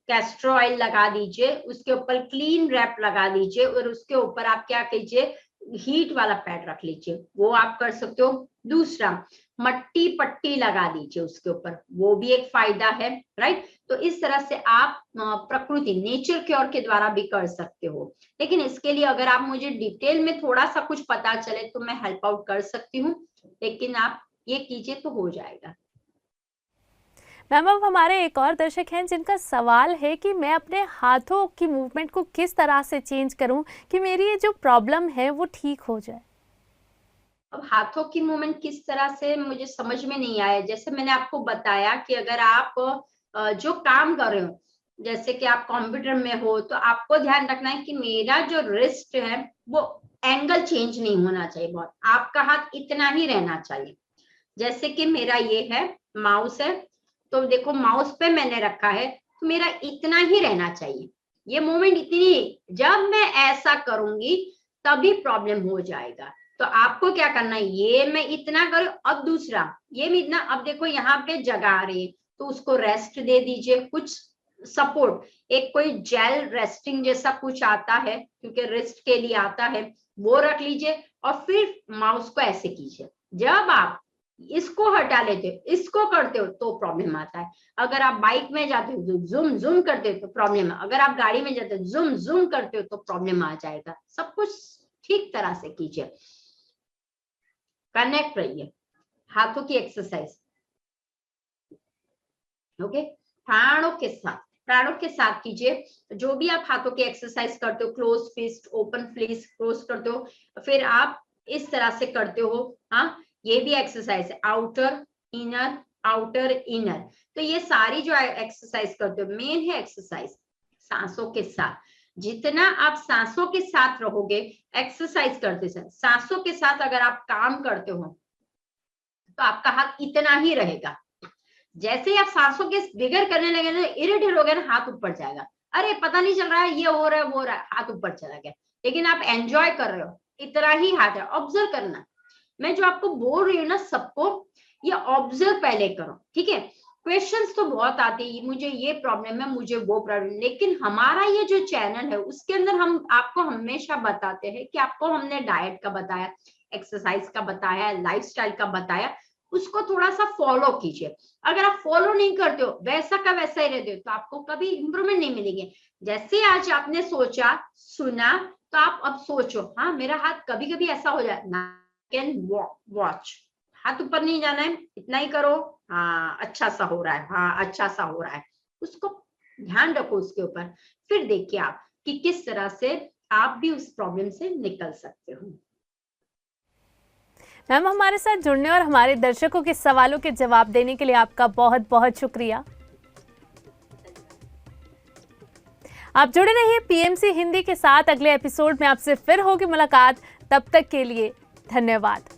कैस्टर ऑयल लगा दीजिए, उसके ऊपर क्लीन रैप लगा दीजिए, और उसके ऊपर आप क्या कीजिए, हीट वाला पैड रख लीजिए, वो आप कर सकते हो। दूसरा, मट्टी पट्टी लगा दीजिए उसके ऊपर, वो भी एक फायदा है, राइट? तो इस तरह से आप प्रकृति नेचर क्योर के द्वारा भी कर सकते हो। लेकिन इसके लिए अगर आप मुझे डिटेल में थोड़ा सा कुछ पता चले तो मैं हेल्प आउट कर सकती हूँ, लेकिन आप ये कीजिए तो हो जाएगा। मैम अब हमारे एक और दर्शक हैं जिनका सवाल है कि मैं अपने हाथों की मूवमेंट को किस तरह से चेंज करूं कि मेरी ये जो प्रॉब्लम है वो ठीक हो जाए। अब हाथों की मूवमेंट किस तरह से, मुझे समझ में नहीं आया। जैसे मैंने आपको बताया कि अगर आप जो काम कर रहे हो, जैसे कि आप कंप्यूटर में हो, तो आपको ध्यान रखना है कि मेरा जो रिस्ट है वो एंगल चेंज नहीं होना चाहिए बहुत, आपका हाथ इतना ही रहना चाहिए। जैसे कि मेरा ये है माउस है, तो देखो माउस पे मैंने रखा है, तो मेरा इतना ही रहना चाहिए, ये मूवमेंट इतनी। जब मैं ऐसा करूंगी तभी प्रॉब्लम हो जाएगा। तो आपको क्या करना है, ये मैं इतना करूं, अब दूसरा ये मैं इतना, अब देखो यहाँ पे जगह आ रही है, तो उसको रेस्ट दे दीजिए, कुछ सपोर्ट, एक कोई जेल रेस्टिंग जैसा कुछ आता है, क्योंकि रेस्ट के लिए आता है, वो रख लीजिए, और फिर माउस को ऐसे कीजिए। जब आप इसको हटा लेते हो, इसको करते हो, तो प्रॉब्लम आता है। अगर आप बाइक में जाते हो तो जूम जूम करते हो तो प्रॉब्लम है, अगर आप गाड़ी में जाते हो जूम जूम करते हो तो प्रॉब्लम आ जाएगा। सब कुछ ठीक तरह से कीजिए। कनेक्ट रहिए, हाथों की एक्सरसाइज। ओके, प्राणों के साथ कीजिए। जो भी आप हाथों की एक्सरसाइज करते हो, close fist, open fist, close करते हो, फिर आप इस तरह से करते हो। हाँ, ये भी एक्सरसाइज है, आउटर इनर। तो ये सारी जो एक्सरसाइज करते हो, मेन है एक्सरसाइज सांसों के साथ। जितना आप सांसों के साथ रहोगे एक्सरसाइज करते समय, सांसों के साथ अगर आप काम करते हो तो आपका हाथ इतना ही रहेगा। जैसे ही आप सांसों के बिगर करने लगे ना, इरिटेट हो गए ना, हाथ ऊपर जाएगा, अरे पता नहीं चल रहा है, ये हो रहा है वो हो रहा है, हाथ ऊपर चला गया। लेकिन आप एंजॉय कर रहे हो, इतना ही हाथ है। ऑब्जर्व करना, मैं जो आपको बोल रही हूँ ना, सबको ये ऑब्जर्व पहले करो, ठीक है। क्वेश्चंस तो बहुत आते हैं, मुझे ये प्रॉब्लम है, मुझे वो प्रॉब्लम, लेकिन हमारा ये जो चैनल है उसके अंदर हम आपको हमेशा बताते हैं कि आपको हमने डाइट का बताया, एक्सरसाइज का बताया, लाइफस्टाइल का बताया, उसको थोड़ा सा फॉलो कीजिए। अगर आप फॉलो नहीं करते हो, वैसा का वैसा ही रहते हो, तो आपको कभी इंप्रूवमेंट नहीं मिलेगी। जैसे आज आपने सोचा, सुना, तो आप अब सोचो, हाँ मेरा हाथ कभी कभी ऐसा हो जाए ना, कैन वॉच, हाथ ऊपर नहीं जाना है, इतना ही करो, हाँ अच्छा सा हो रहा है, हाँ अच्छा सा हो रहा है, उसको ध्यान रखो उसके ऊपर। फिर देखिए आप कि किस तरह से आप भी उस प्रॉब्लम से निकल सकते हो। मैम, हमारे साथ जुड़ने और हमारे दर्शकों के सवालों के जवाब देने के लिए आपका बहुत बहुत शुक्रिया। आप जुड़े रहिए पीएमसी हिंदी के साथ। अगले एपिसोड में आपसे फिर होगी मुलाकात। तब तक के लिए धन्यवाद।